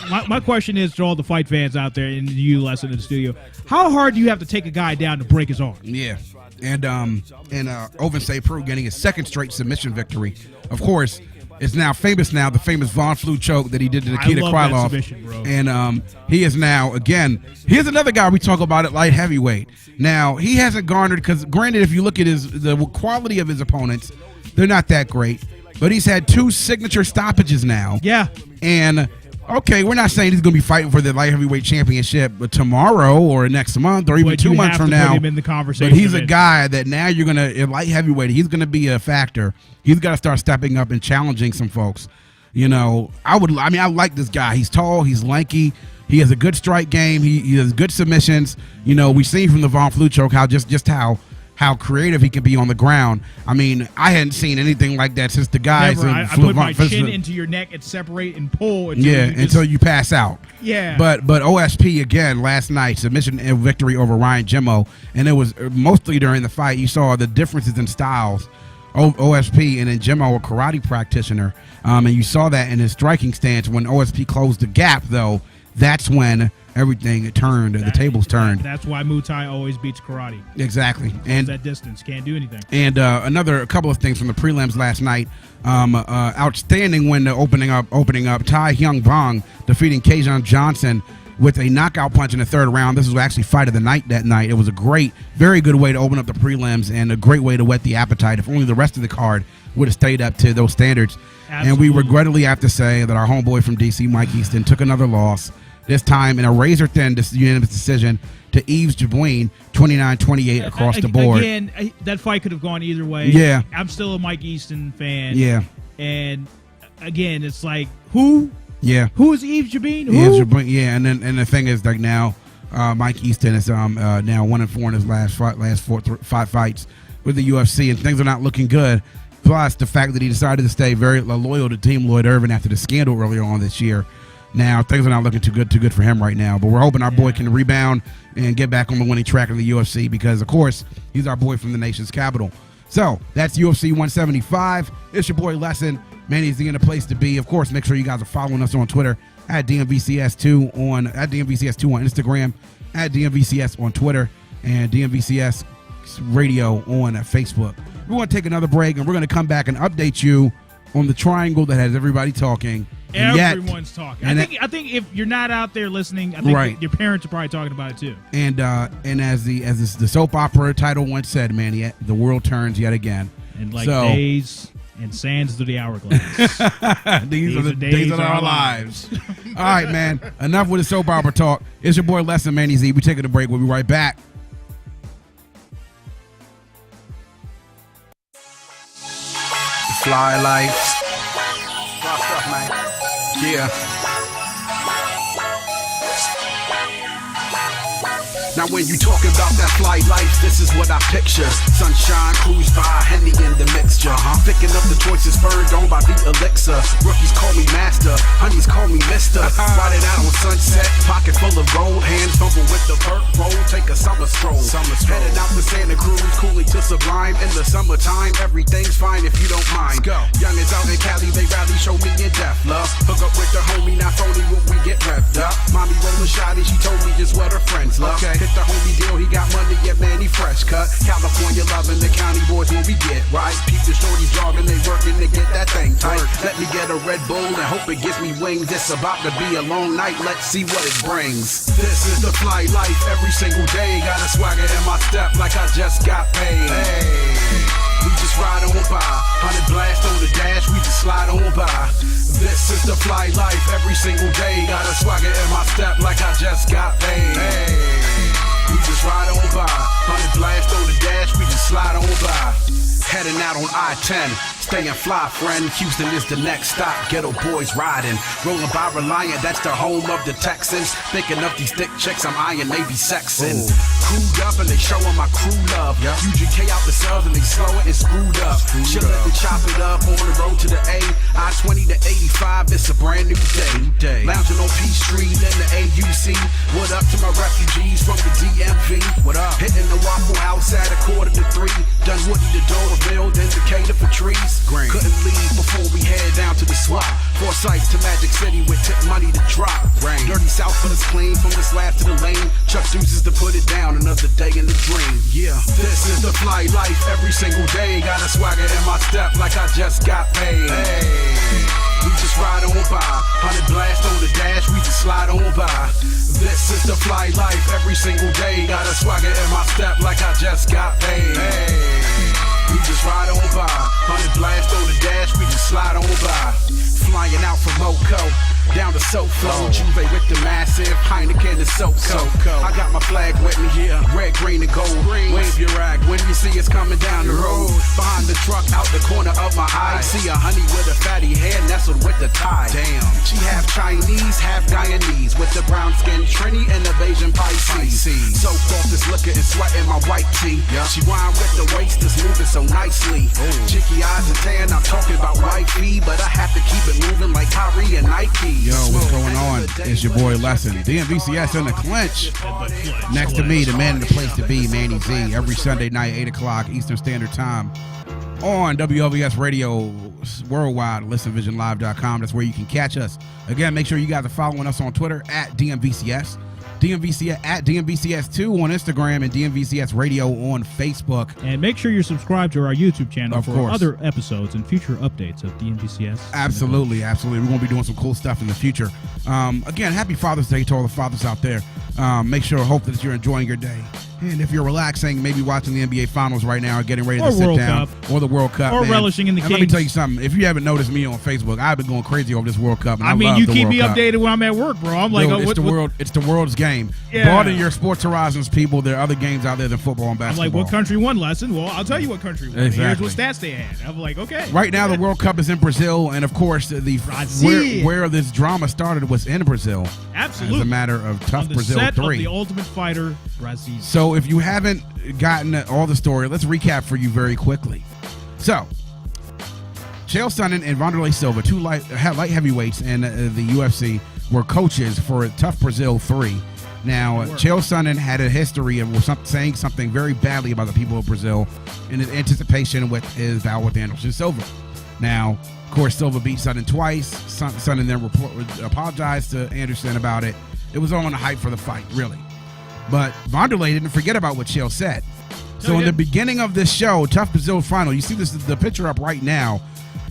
My question is to all the fight fans out there and you listening in the studio, how hard do you have to take a guy down to break his arm? Yeah. And Ovince St. Preux getting his second straight submission victory. Of course, it's now the famous Von Flue choke that he did to Nikita Krylov. Submission, bro. And he is now, again, here's another guy we talk about at light heavyweight. Now, he hasn't garnered, because granted, if you look at the quality of his opponents, they're not that great. But he's had two signature stoppages now. Yeah. And okay, we're not saying he's going to be fighting for the light heavyweight championship tomorrow or next month or even 2 months from now. Put him in the conversation. But he's a guy that now you're going to, light heavyweight, he's going to be a factor. He's got to start stepping up and challenging some folks. I like this guy. He's tall, he's lanky, he has a good strike game, he has good submissions. We've seen from the Von Flue choke how creative he can be on the ground. I mean, I hadn't seen anything like that since the guys. I put my chin into your neck and separate and pull. Until you pass out. Yeah. But OSP, again, last night, submission and victory over Ryan Jimmo. And it was mostly during the fight, you saw the differences in styles. OSP and then Jimmo, a karate practitioner. And you saw that in his striking stance. When OSP closed the gap, though, that's when everything turned. The tables turned. That's why Muay Thai always beats karate. Exactly. And that distance can't do anything. And a couple of things from the prelims last night. Outstanding win opening up. Tai Hyung Bong defeating Kajan Johnson with a knockout punch in the third round. This was actually fight of the night that night. It was a very good way to open up the prelims and a great way to whet the appetite. If only the rest of the card would have stayed up to those standards. Absolutely. And we regrettably have to say that our homeboy from DC, Mike Easton, took another loss. This time in a razor-thin unanimous decision to Yves Jabouin, 29-28 across the board. Again, that fight could have gone either way. Yeah. I'm still a Mike Easton fan. Yeah. And, again, it's like, who? Yeah. Who is Yves Jabouin? Yves Jabouin, yeah. And the thing is, like now, Mike Easton is now 1-4 in his last 5 fights with the UFC, and things are not looking good. Plus, the fact that he decided to stay very loyal to Team Lloyd Irvin after the scandal earlier on this year. Now, things are not looking too good for him right now. But we're hoping our boy can rebound and get back on the winning track of the UFC because, of course, he's our boy from the nation's capital. So that's UFC 175. It's your boy Lesson. Manny's in the place to be. Of course, make sure you guys are following us on Twitter at DMVCS2 on Instagram, at DMVCS on Twitter, and DMVCS Radio on Facebook. We want to take another break, and we're going to come back and update you on the triangle that has everybody talking. Everyone's talking. I think if you're not out there listening, I think your parents are probably talking about it too. And as the soap opera title once said, man, the world turns yet again. And days and sands through the hourglass. These are the days of our lives. All right, man. Enough with the soap opera talk. It's your boy Lesson, Manny Z. We're taking a break. We'll be right back. Fly life. What's up, man? Yeah. Now when you talking about that fly life, this is what I picture. Sunshine, cruise by, Henny in the mixture. Picking up the choices spurred on by the elixir. Rookies call me master, honeys call me mister. Riding out on sunset, pocket full of gold. Hands fumble with the perk roll, take a summer stroll. Heading out to Santa Cruz, cooling to Sublime. In the summertime, everything's fine if you don't mind. Young is out in Cali, they rally, show me in death love. Hook up with the homie, not phony, when we get revved up. Mommy rollin' shotty, she told me just what her friends love. Hit the homie deal, he got money, yeah man, he fresh cut. California loving the county boys when we get right. Peep the shorties jogging, they working to get that thing tight. Let me get a Red Bull and hope it gives me wings. It's about to be a long night, let's see what it brings. This is the fly life every single day. Got a swagger in my step like I just got paid. Hey, we just ride on by, 100 blast on the dash, we just slide on by. This is the fly life every single day. Got a swagger in my step like I just got paid. Hey, we just ride on by, 100 blast on the dash, we just slide on by. Heading out on I-10, staying fly, friend. Houston is the next stop, ghetto boys riding. Rolling by Reliant, that's the home of the Texans. Thinking of these thick chicks I'm eyeing, they be sexing. Crewed up and they showing my crew love. UGK out the subs and they slow it and screwed up. Chillin' and chop it up on the road to the A. I-20 to 85, it's a brand new day. Lounging on P Street in the AUC. What up to my refugees from the DMV? What up? Hitting the Waffle House at 2:45. Done Woody the Doraville, then Decatur for trees. Couldn't leave before we head down to the swap. Forsyth to Magic City with tip money to drop. Dirty South but it's clean from the slab to the lane. Chuck deuces to put it down, another day in the dream. Yeah, this is the fly life every single day. Got a swagger in my step like I just got paid. Hey, we just ride on by, 100 blast on the dash, we just slide on by. This is the fly life every single day. Got a swagger in my step like I just got paid. Hey, we just ride on by, 100 blast on the dash, we just slide on by. Flying out from Moco, down to SoFlo, Juve with the massive Heineken and SoCo. I got my flag with me here, red, green, and gold. Wave your rag when you see us coming down the road. Behind the truck, out the corner of my eye, see a honey with a fatty hair nestled with the tie. Damn, she half Chinese, half Guyanese, with the brown skin Trini and the Asian Pisces. Soaked off this liquor and sweating my white tee. She wine with the waist that's moving so nicely. Chicky eyes and tan, I'm talking about wifey, but I have to keep it moving like Kyrie and Nike. Yo, what's going on? It's your boy Lesson. DMVCS in the Clinch. Next to me, the man in the place to be, Manny Z. Every Sunday night, 8 o'clock Eastern Standard Time on WLVS Radio Worldwide, listenvisionlive.com. That's where you can catch us. Again, make sure you guys are following us on Twitter at DMVCS. DMVCS at DMVCS2 on Instagram and DMVCS Radio on Facebook. And make sure you're subscribed to our YouTube channel for course. Other episodes and future updates of DMVCS. Absolutely. We're going to be doing some cool stuff in the future. Again, happy Father's Day to all the fathers out there. Make sure, hope that you're enjoying your day. And if you're relaxing, maybe watching the NBA Finals right now, or getting ready to sit down, or the World Cup, or relishing in the Kings. Let me tell you something. If you haven't noticed me on Facebook, I've been going crazy over this World Cup. And I mean, love you the keep World me Cup. updated when I'm at work, bro. I'm like, Dude, it's the world's game. Yeah. Broaden your sports horizons, people. There are other games out there than football and basketball. I'm like, what country won, Lesson? Well, I'll tell you what country won. Exactly. Here's what stats they had. I'm like, okay. Right now, the World Cup is in Brazil, and of course, where this drama started was in Brazil. Absolutely. As a matter of tough on the Brazil set 3. Of the Ultimate Fighter, Brazil. So if you haven't gotten all the story, let's recap for you very quickly. So, Chael Sonnen and Wanderlei Silva, two light heavyweights in the UFC, were coaches for Tough Brazil 3. Now, Chael Sonnen had a history of saying something very badly about the people of Brazil in anticipation with his battle with Anderson Silva. Now, of course, Silva beat Sonnen twice. Sonnen then apologized to Anderson about it. It was all on the hype for the fight, really. But Vanderlei didn't forget about what Chael said. So in the beginning of this show, Tough Brazil final, you see the picture up right now,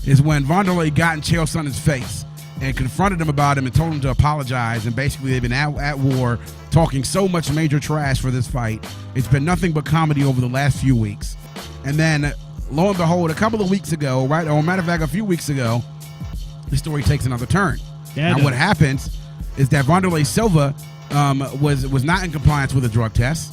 is when Vanderlei got in Chael Sonnen's face and confronted him about him and told him to apologize. And basically, they've been at war, talking so much major trash for this fight. It's been nothing but comedy over the last few weeks. And then, lo and behold, a couple of weeks ago, right, or matter of fact, a few weeks ago, the story takes another turn. Now, what happens is that Vanderlei Silva was not in compliance with a drug test,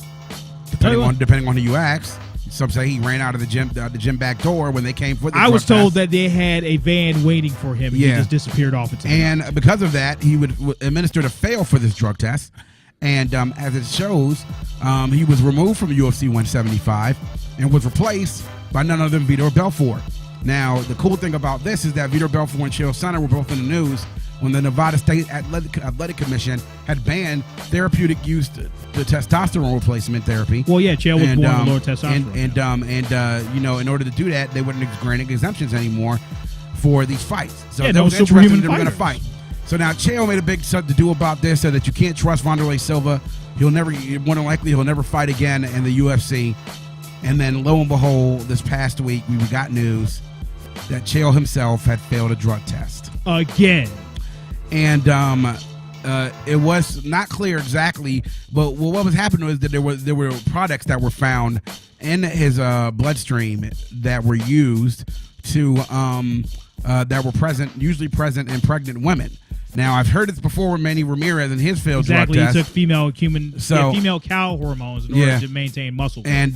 depending on who you ask. Some say he ran out of the gym back door when they came for the drug test. I was told that they had a van waiting for him. And he just disappeared off its own. And because of that, he would administered a fail for this drug test. And as it shows, he was removed from UFC 175 and was replaced by none other than Vitor Belfort. Now, the cool thing about this is that Vitor Belfort and Chael Sonnen were both in the news when the Nevada State Athletic Commission had banned therapeutic use to testosterone replacement therapy. Well, yeah, Chael was born with lower testosterone. And in order to do that, they wouldn't grant exemptions anymore for these fights. So they was interested they were going to fight. So now Chael made a big to do about this, said that you can't trust Vanderlei Silva. More than likely, he'll never fight again in the UFC. And then lo and behold, this past week, we got news that Chael himself had failed a drug test. Again. And it was not clear exactly, but what was happening was that there were products that were found in his bloodstream that were used to that were usually present in pregnant women. Now, I've heard this before with Manny Ramirez and his failed drug test. He took female cow hormones in order to maintain muscle. And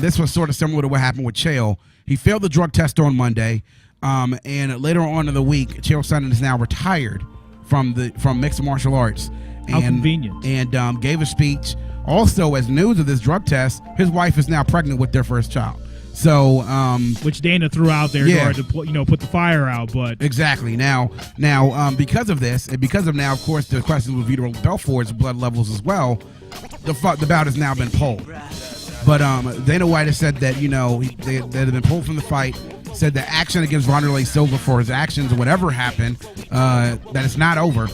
this was sort of similar to what happened with Chael. He failed the drug test on Monday, and later on in the week, Chael Sonnen is now retired from mixed martial arts. How convenient. And gave a speech. Also, as news of this drug test, his wife is now pregnant with their first child. So, which Dana threw out there in order to put the fire out, but exactly now, because of this, and because of now, of course, the question with Vitor Belfort's blood levels as well, the bout has now been pulled. But Dana White has said that they have been pulled from the fight. Said that action against Vanderlei Silva for his actions or whatever happened, that it's not over.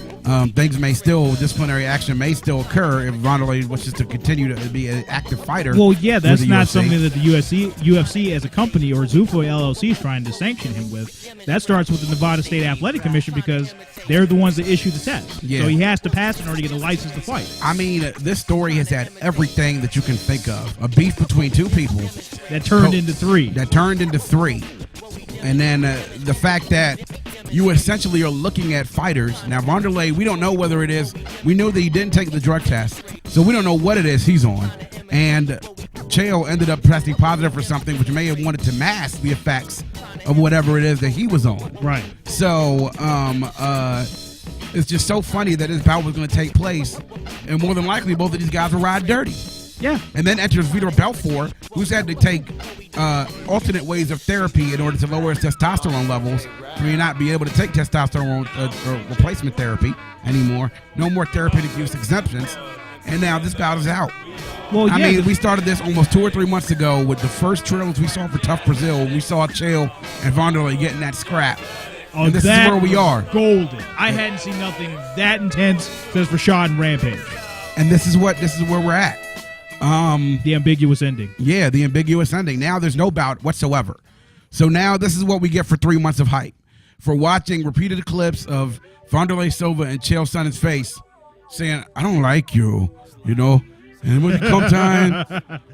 Disciplinary action may still occur if Vanderlei wishes to continue to be an active fighter. Well, yeah, that's not something that the UFC as a company or Zuffa LLC is trying to sanction him with. That starts with the Nevada State Athletic Commission because they're the ones that issue the test. Yeah. So he has to pass in order to get a license to fight. I mean, this story has had everything that you can think of. A beef between two people. That turned into three. And then the fact that you essentially are looking at fighters. Now, Vanderlei, we don't know whether it is. We know that he didn't take the drug test, so we don't know what it is he's on. And Chael ended up testing positive for something which may have wanted to mask the effects of whatever it is that he was on. Right. So it's just so funny that this bout was going to take place, and more than likely both of these guys will ride dirty. Yeah. And then enters Vitor Belfort, who's had to take alternate ways of therapy in order to lower his testosterone levels. So you're not be able to take testosterone replacement therapy anymore. No more therapeutic use exemptions. And now this bout is out. Well, I mean, we started this almost 2 or 3 months ago with the first trailers we saw for Tough Brazil. We saw Chael and Vanderlei getting that scrap. Oh, and this is where we are. Golden. I hadn't seen nothing that intense since Rashad and Rampage. And this is where we're at. The ambiguous ending. Yeah, the ambiguous ending. Now there's no bout whatsoever. So now this is what we get for 3 months of hype. For watching repeated clips of Vanderlei Silva and Chael Sonnen's face saying, I don't like you, and when it come time,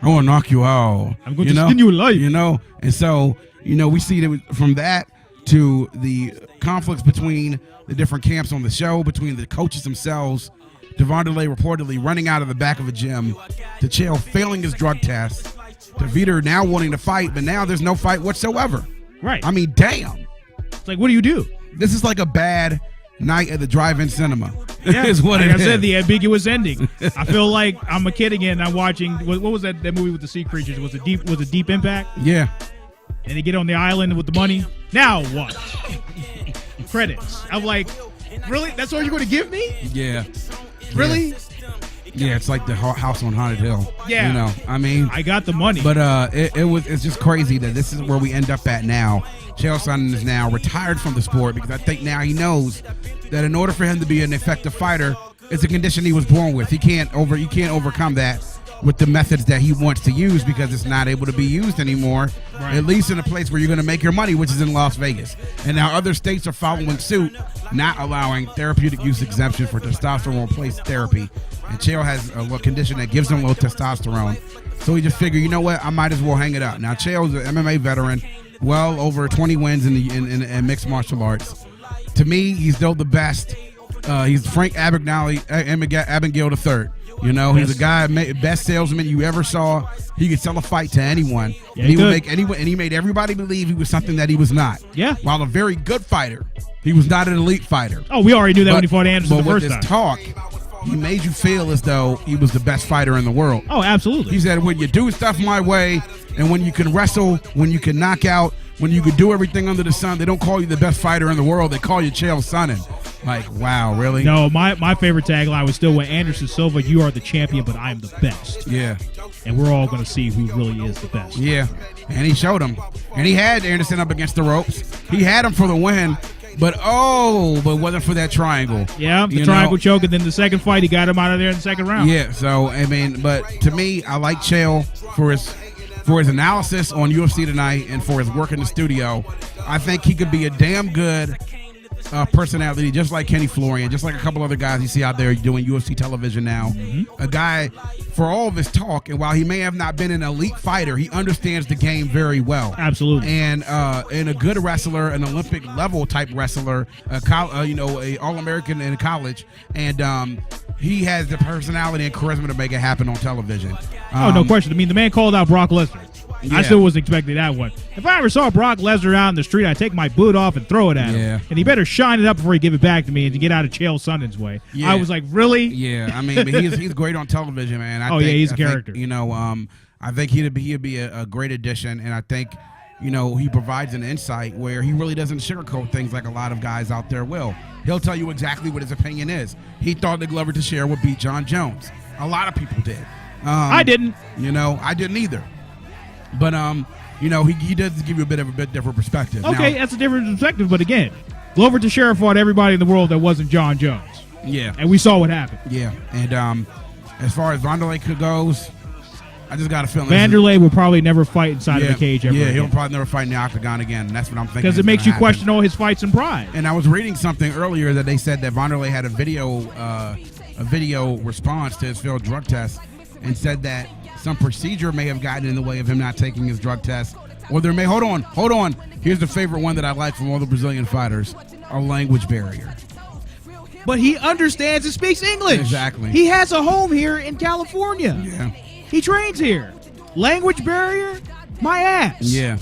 I want to knock you out. I'm going to skin you alive. And so, we see that from that to the conflicts between the different camps on the show, between the coaches themselves, to Vanderlei reportedly running out of the back of a gym, to Chael failing his drug test, to Vitor now wanting to fight, but now there's no fight whatsoever. Right. I mean, damn. It's like, what do you do? This is like a bad night at the drive-in cinema. Yeah, is what like it I is. said, the ambiguous ending. I feel like I'm a kid again. I'm watching, what was that movie with the sea creatures? Was it Deep Impact? Yeah. And they get on the island with the money. Now what? Credits. I'm like, really? That's all you're going to give me? Yeah. Really? Yeah, it's like the house on Haunted Hill. Yeah. You know, I mean. I got the money. But it's just crazy that this is where we end up at now. Chael Sonnen is now retired from the sport because I think now he knows that in order for him to be an effective fighter, it's a condition he was born with. You can't overcome that with the methods that he wants to use because it's not able to be used anymore, at least in a place where you're going to make your money, which is in Las Vegas. And now other states are following suit, not allowing therapeutic use exemption for testosterone-replaced therapy. And Chael has a condition that gives him low testosterone. So he just figured, you know what, I might as well hang it up. Now, Chael's an MMA veteran, well over 20 wins in mixed martial arts. To me, he's still the best. He's Frank Abagnale III. You know, he's a guy, best salesman you ever saw. He could sell a fight to anyone. Yeah, and he would make anyone, and he made everybody believe he was something that he was not. Yeah. While a very good fighter, he was not an elite fighter. Oh, we already knew that when he fought Anderson the first time. But with his talk, he made you feel as though he was the best fighter in the world. Oh, absolutely. He said, when you do stuff my way, and when you can wrestle, when you can knock out, when you can do everything under the sun, they don't call you the best fighter in the world. They call you Chael Sonnen. Like, wow, really? No, my favorite tagline was still with Anderson Silva, you are the champion, but I am the best. Yeah. And we're all going to see who really is the best. Yeah. And he showed him. And he had Anderson up against the ropes. He had him for the win. But wasn't for that triangle. Yeah, the triangle choke, and then the second fight, he got him out of there in the second round. Yeah, so, I mean, but to me, I like Chael for his analysis on UFC tonight and for his work in the studio. I think he could be a damn good personality, just like Kenny Florian, just like a couple other guys you see out there doing UFC television now. Mm-hmm. A guy, for all of his talk, and while he may have not been an elite fighter, he understands the game very well. Absolutely. And a good wrestler, an Olympic level type wrestler, a All-American in college, and he has the personality and charisma to make it happen on television. No question. I mean, the man called out Brock Lesnar. Yeah. I still wasn't expecting that one. If I ever saw Brock Lesnar out in the street, I'd take my boot off and throw it at him. And he better shine it up before he give it back to me and to get out of Chael Sonnen's way. Yeah. I was like, really? Yeah, I mean, but he's great on television, man. He's a character. I think he'd be a great addition, and I think, he provides an insight where he really doesn't sugarcoat things like a lot of guys out there will. He'll tell you exactly what his opinion is. He thought that Glover Teixeira would beat John Jones. A lot of people did. I didn't. I didn't either. But he does give you a bit different perspective. Okay, that's a different perspective. But again, Glover Teixeira fought everybody in the world that wasn't John Jones. Yeah, and we saw what happened. Yeah, and as far as Wanderlei goes, I just got a feeling Wanderlei will probably never fight inside of a cage ever. Yeah, again. He'll probably never fight in the octagon again. And that's what I'm thinking. Because it makes you question all his fights and pride. And I was reading something earlier that they said that Wanderlei had a video response to his failed drug test, and said that some procedure may have gotten in the way of him not taking his drug test. Or there may, hold on. Here's the favorite one that I like from all the Brazilian fighters, a language barrier. But he understands and speaks English. Exactly. He has a home here in California. Yeah. He trains here. Language barrier? My ass. Yeah.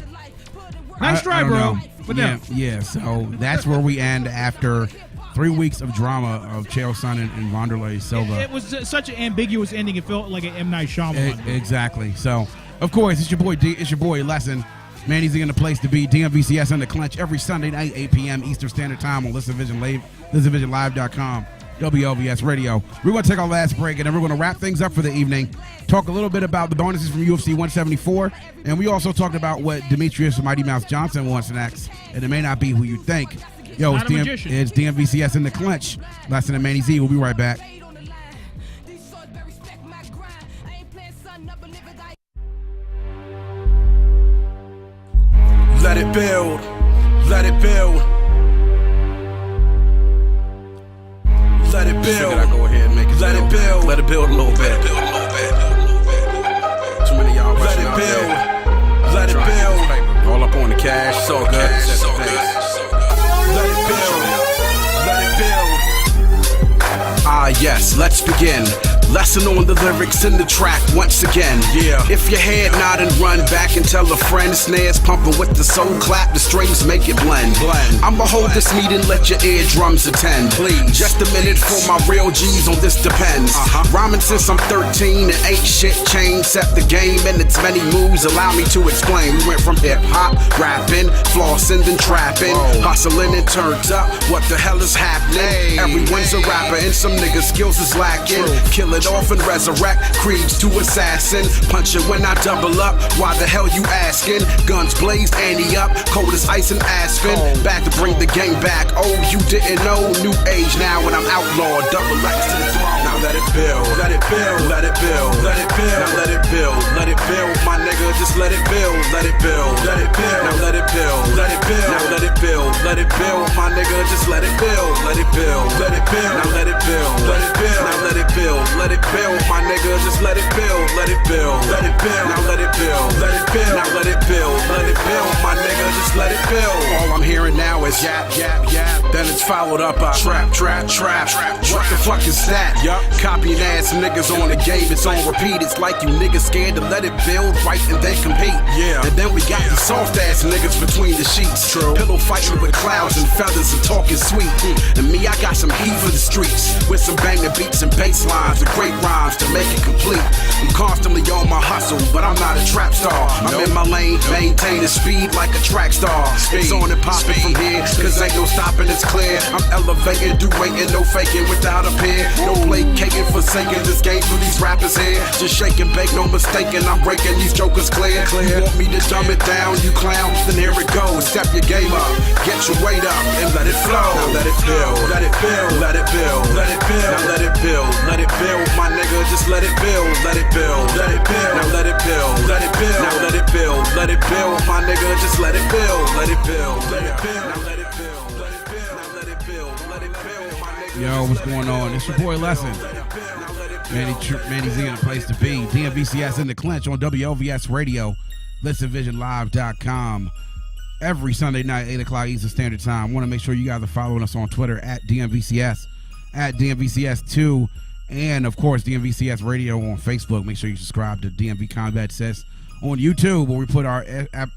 Nice try, bro. But yeah. So that's where we end after 3 weeks of drama of Chael Sonnen and Wanderlei Silva. It was such an ambiguous ending. It felt like an M. Night Shyamalan. Exactly. So, of course, it's your boy D. It's your boy Lesson. Man, he's in the place to be. DMVCS on the Clinch every Sunday night, 8 p.m. Eastern Standard Time on ListenVisionLive.com, WLVS Radio. We're going to take our last break, and then we're going to wrap things up for the evening. Talk a little bit about the bonuses from UFC 174, and we also talked about what Demetrius Mighty Mouse Johnson wants next, and it may not be who you think. Yo, it's DMVCS in the Clinch. Lesson and Manny Z. We'll be right back. Let it build. Let it build. Let it build. I go ahead and make it. Let it build. Let it build a little bit. Too many of y'all rushing out there. Let it build. All up on the cash. It's all good. Let it build. Let it build. Ah, yes, let's begin. Lesson on the lyrics in the track once again. Yeah. If your head nod and run back and tell a friend, snares pumping with the soul clap, the strings make it blend. I'ma hold this meeting, let your eardrums attend. Please. Just a minute for my real G's on this depends. Rhyming since I'm 13 and ain't shit changed. Set the game and its many moves allow me to explain. We went from hip hop, rapping, flossing, then trapping, hustling and turned up. What the hell is happening? Everyone's a rapper and some niggas skills is lacking. Killing kill it off and resurrect. Creeds to assassin, punch it when I double up. Why the hell you asking? Guns blazed, ante up, cold as ice and aspen. Back to bring the game back. Oh, you didn't know? New age now when I'm outlawed. Double X to the throne. Now let it build, let it build, let it build, let it build. Now let it build, let it build, my nigga. Just let it build, let it build, let it build. Now let it build, let it build. Now let it build, let it build, my nigga. Just let it build, let it build, let it build. Now let it build, let it build. Now let it build, let it build, my nigga. Just let it build, let it build, let it build. Now let it build, let it build. Now let it build, let it build, my nigga. Just let it build. All I'm hearing now is yap, yap, yap. Then it's followed up by trap, trap, trap. What the fuck is that? Copying ass niggas on the game, it's on repeat. It's like you niggas scared to let it build, right, and then compete. And then we got these soft ass niggas between the sheets. Pillow fighting with clouds and feathers and talking sweet. And me, I got some heat for the streets with some banging beats and bass lines and great rhymes to make it complete. I'm constantly on my hustle, but I'm not a trap star. I'm in my lane, maintaining speed like a track star. It's on and popping from here, cause ain't no stopping, it's clear. I'm elevating, do waiting, no faking without a peer. No placating, forsaking this game for these rappers here. Just shake and bake, no mistaking, I'm breaking these jokers clear. You want me to dumb it down, you clown? Then here it goes, step your game up, get your weight up, and let it flow. Now let it build, let it build, let it build, let it build. Now let it build, let it build, my nigga, just let it build, let it build, let it build. Now let it build, let it build. Now let it build, let it build, my nigga, just let it build, let it build, let it build. Now let it build, let it build. Now let it build, let it build, my nigga. Yo, what's going on? It's your boy Lesson. Manny Z in the place to be. DMVCS in the Clinch on WLVS Radio. ListenVisionLive.com. Every Sunday night, 8 o'clock Eastern Standard Time. Want to make sure you guys are following us on Twitter at DMVCS, at DMVCS2, and of course DMVCS Radio on Facebook. Make sure you subscribe to DMV Combat Says on YouTube, where we put our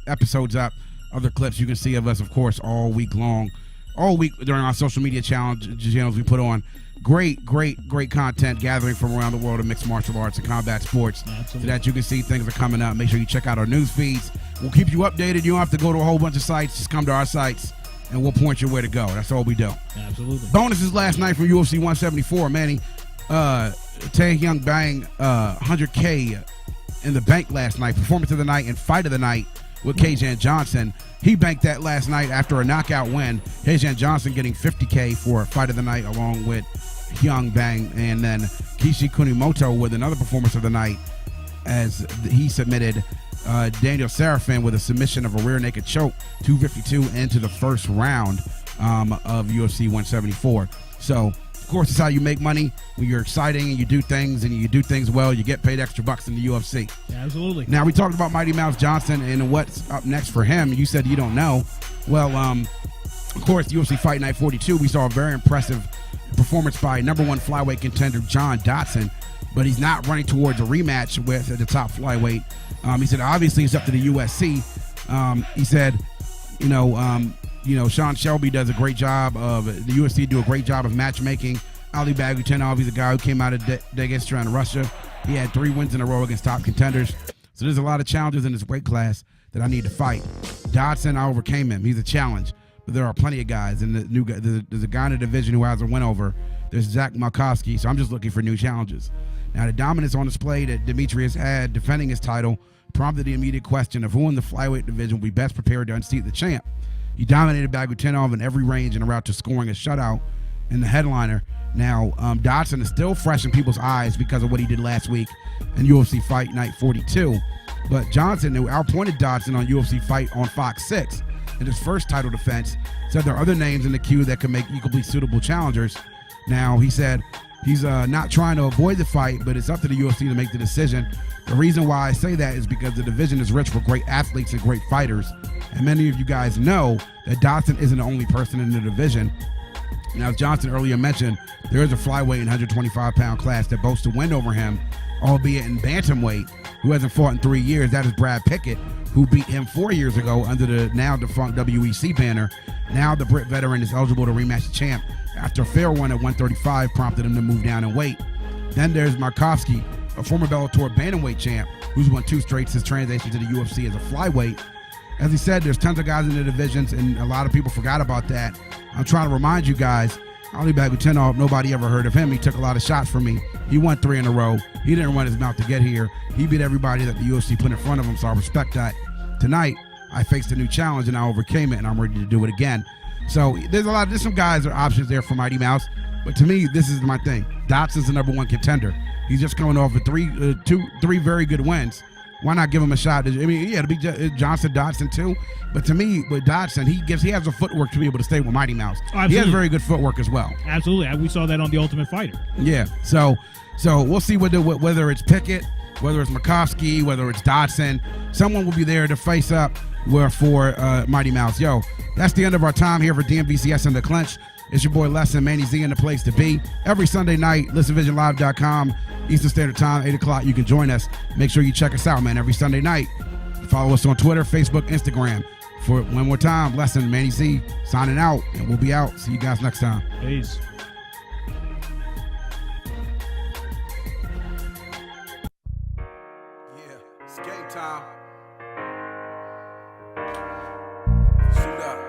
episodes up, other clips you can see of us, of course, all week long. All week during our social media channels we put on great content gathering from around the world of mixed martial arts and combat sports. Absolutely. So that you can see things are coming up. Make sure you check out our news feeds. We'll keep you updated. You don't have to go to a whole bunch of sites. Just come to our sites and we'll point you where to go. That's all we do. Absolutely. Bonuses last night from UFC 174, Manny. Tae Young Bang 100K in the bank last night. Performance of the night and fight of the night with Kajan Johnson. He banked that last night after a knockout win. Kajan Johnson getting 50K for fight of the night along with Hyung Bang, and then Kishi Kunimoto with another performance of the night as he submitted Daniel Serafin with a submission of a rear naked choke, 252 into the first round of UFC 174. So, of course, it's how you make money. When you're exciting and you do things well, you get paid extra bucks in the UFC. Absolutely. Now, we talked about Mighty Mouse Johnson and what's up next for him. You said you don't know. Well, of course, UFC Fight Night 42, we saw a very impressive performance by number one flyweight contender John Dodson, but he's not running towards a rematch with the top flyweight. He said, obviously, it's up to the USC. He said, Sean Shelby does a great job of, the UFC do a great job of matchmaking. Ali Bagutinov, he's a guy who came out of Dagestan in Russia. He had 3 wins in a row against top contenders. So there's a lot of challenges in this weight class that I need to fight. Dodson, I overcame him. He's a challenge. But there are plenty of guys. And there's a guy in the division who has a win over. There's Zach Malkowski. So I'm just looking for new challenges. Now, the dominance on display that Demetrius had defending his title prompted the immediate question of who in the flyweight division will be best prepared to unseat the champ. He dominated Bagutinov in every range and route to scoring a shutout in the headliner. Now, Dodson is still fresh in people's eyes because of what he did last week in UFC Fight Night 42. But Johnson, who outpointed Dodson on UFC Fight on Fox 6 in his first title defense, said there are other names in the queue that could make equally suitable challengers. Now, he said he's not trying to avoid the fight, but it's up to the UFC to make the decision. The reason why I say that is because the division is rich with great athletes and great fighters. And many of you guys know that Dodson isn't the only person in the division. Now, as Johnson earlier mentioned, there is a flyweight and 125-pound class that boasts a win over him, albeit in bantamweight, who hasn't fought in 3 years. That is Brad Pickett, who beat him 4 years ago under the now-defunct WEC banner. Now the Brit veteran is eligible to rematch the champ after a fair one at 135 prompted him to move down in weight. Then there's Markovsky, a former Bellator bantamweight champ, who's won 2 straight since transition to the UFC as a flyweight. As he said, there's tons of guys in the divisions, and a lot of people forgot about that. I'm trying to remind you guys Johnson-Baguatinov, nobody ever heard of him. He took a lot of shots from me. He won 3 in a row. He didn't run his mouth to get here. He beat everybody that the UFC put in front of him, so I respect that. Tonight, I faced a new challenge, and I overcame it, and I'm ready to do it again. So there's some guys that are options there for Mighty Mouse, but to me, this is my thing. Dotson's the #1 contender. He's just coming off of three very good wins. Why not give him a shot? I mean, yeah, it'll be Johnson, Dodson too. But to me, with Dodson, he has the footwork to be able to stay with Mighty Mouse. Oh, he has very good footwork as well. Absolutely, we saw that on The Ultimate Fighter. Yeah, so we'll see whether it's Pickett, whether it's Makovsky, whether it's Dodson. Someone will be there to face up for Mighty Mouse. Yo, that's the end of our time here for DMVCS and the Clinch. It's your boy Les and Manny Z in the place to be. Every Sunday night, listenvisionlive.com, Eastern Standard Time, 8 o'clock. You can join us. Make sure you check us out, man, every Sunday night. Follow us on Twitter, Facebook, Instagram. For one more time, Les and Manny Z signing out, and we'll be out. See you guys next time. Peace. Yeah, it's game time. Shoot up.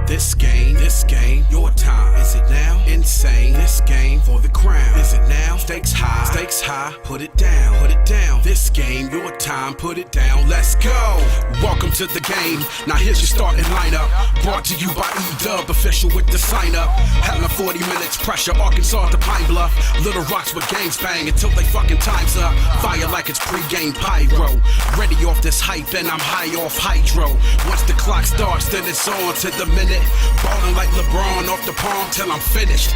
This game, your time. Is it now? Insane. This game for the crown. Is it now? Stakes high, put it down. This game, your time, put it down. Let's go. Welcome to the game. Now here's your starting lineup. Brought to you by E-Dub, official with the sign up. Having 40 minutes pressure, Arkansas to Pine Bluff. Little Rocks with gangs bang until they fucking time's up. Fire like it's pre-game pyro. Ready off this hype and I'm high off hydro. Once the clock starts, then it's on to the minute. Ballin' like LeBron off the palm till I'm finished.